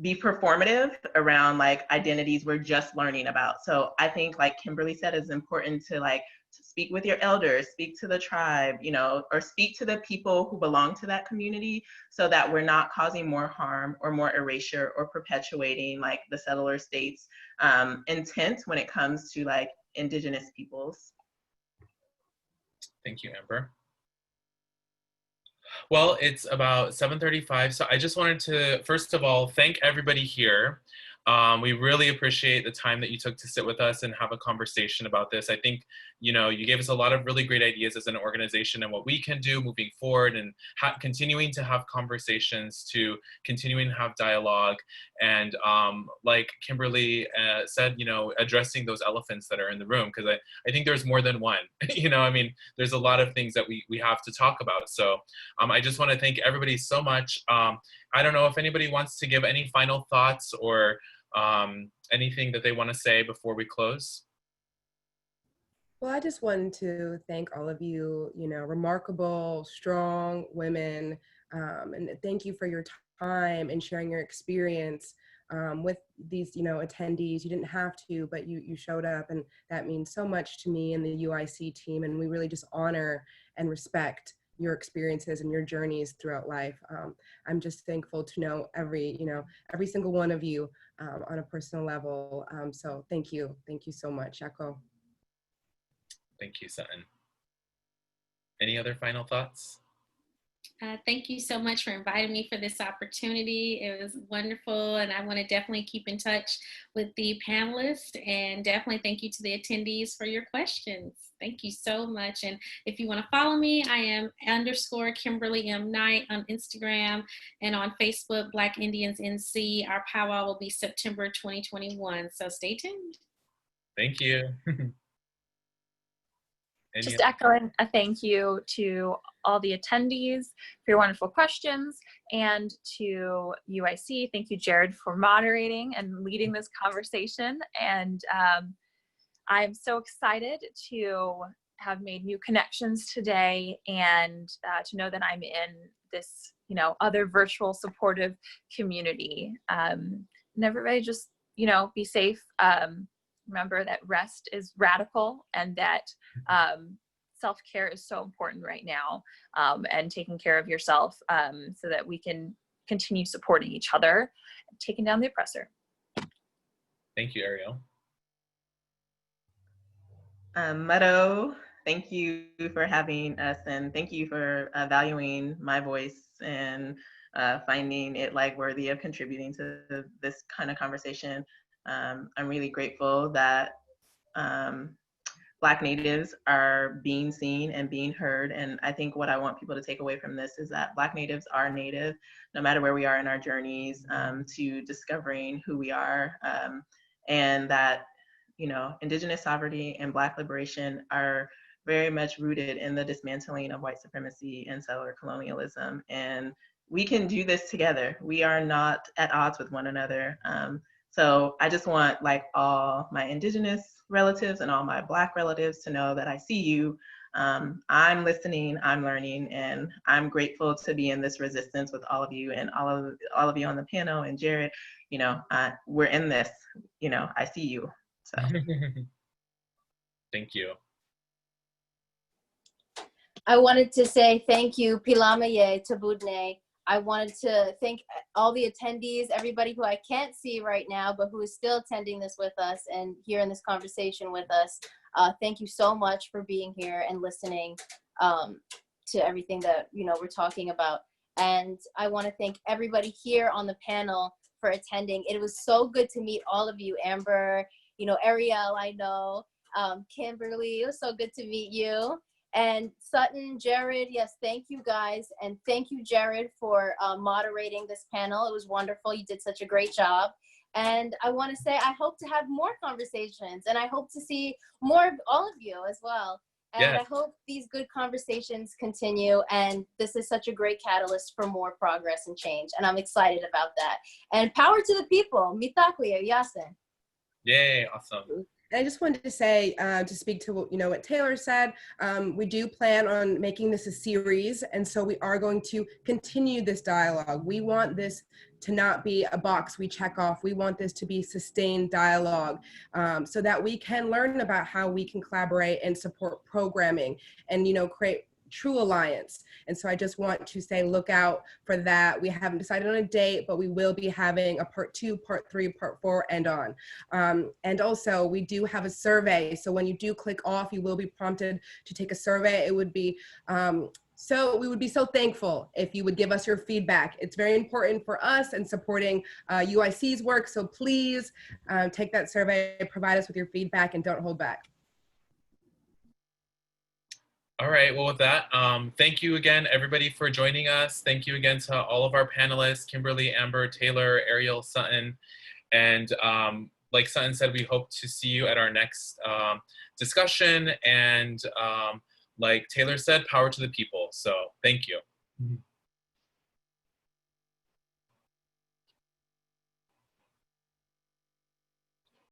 Be performative around identities we're just learning about. So I think, like Kimberly said, it's important to to speak with your elders, speak to the tribe, or speak to the people who belong to that community, so that we're not causing more harm or more erasure or perpetuating the settler states intent when it comes to Indigenous peoples. Thank you, Amber. Well, it's about 7:35, so I just wanted to, first of all, thank everybody here. We really appreciate the time that you took to sit with us and have a conversation about this. I think, you gave us a lot of really great ideas as an organization and what we can do moving forward, and continuing to have conversations, to continuing to have dialogue. And like Kimberly said, addressing those elephants that are in the room, because I think there's more than one. I mean, there's a lot of things that we have to talk about. So I just want to thank everybody so much. I don't know if anybody wants to give any final thoughts or anything that they want to say before we close. Well, I just wanted to thank all of you, remarkable, strong women, and thank you for your time and sharing your experience with these, attendees. You didn't have to, but you showed up, and that means so much to me and the UIC team, and we really just honor and respect your experiences and your journeys throughout life. I'm just thankful to know every single one of you on a personal level. So thank you so much, Shako. Thank you, Sutton. Any other final thoughts? Thank you so much for inviting me for this opportunity. It was wonderful, and I want to definitely keep in touch with the panelists, and definitely thank you to the attendees for your questions. Thank you so much. And if you want to follow me, I am _Kimberly M. Knight on Instagram, and on Facebook, Black Indians NC. Our powwow will be September 2021, so stay tuned. Thank you. Just echoing a thank you to all the attendees for your wonderful questions, and to UIC. Thank you, Jared, for moderating and leading this conversation. And I'm so excited to have made new connections today, and to know that I'm in this, other virtual supportive community. And everybody just, be safe. Remember that rest is radical, and that self-care is so important right now, and taking care of yourself so that we can continue supporting each other and taking down the oppressor. Thank you, Ariel. Meadow, thank you for having us, and thank you for valuing my voice and finding it like worthy of contributing to this kind of conversation. I'm really grateful that Black natives are being seen and being heard. And I think what I want people to take away from this is that Black natives are native, no matter where we are in our journeys to discovering who we are, and that, you know, Indigenous sovereignty and Black liberation are very much rooted in the dismantling of white supremacy and settler colonialism. And we can do this together. We are not at odds with one another. So I just want like all my Indigenous relatives and all my Black relatives to know that I see you. I'm listening, I'm learning, and I'm grateful to be in this resistance with all of you and all of you on the panel, and Jared, you know, we're in this, you know, I see you. So. Thank you. I wanted to say thank you, Pilamaye Tabudne. I wanted to thank all the attendees, everybody who I can't see right now, but who is still attending this with us and here in this conversation with us. Thank you so much for being here and listening to everything that, you know, we're talking about. And I want to thank everybody here on the panel for attending. It was so good to meet all of you. Amber, you know, Ariel, I know, Kimberly, it was so good to meet you. And Sutton, Jared, yes, thank you guys. And thank you, Jared, for moderating this panel. It was wonderful. You did such a great job. And I want to say, I hope to have more conversations, and I hope to see more of all of you as well. And Yes. I hope these good conversations continue. And this is such a great catalyst for more progress and change. And I'm excited about that. And power to the people. Mitakwe, Yasin. Yay, awesome. And I just wanted to say, to speak to, you know, what Taylor said, we do plan on making this a series, and so we are going to continue this dialogue. We want this to not be a box we check off. We want this to be sustained dialogue, so that we can learn about how we can collaborate and support programming and, you know, create true alliance. And so I just want to say, look out for that. We haven't decided on a date, but we will be having a part 2, part 3, part 4, and on. And also we do have a survey. So when you do click off, you will be prompted to take a survey. It would be, so we would be so thankful if you would give us your feedback. It's very important for us and supporting UIC's work. So please take that survey, provide us with your feedback, and don't hold back. All right, well with that, thank you again, everybody, for joining us. Thank you again to all of our panelists, Kimberly, Amber, Taylor, Ariel, Sutton. And like Sutton said, we hope to see you at our next discussion. And like Taylor said, power to the people. So thank you.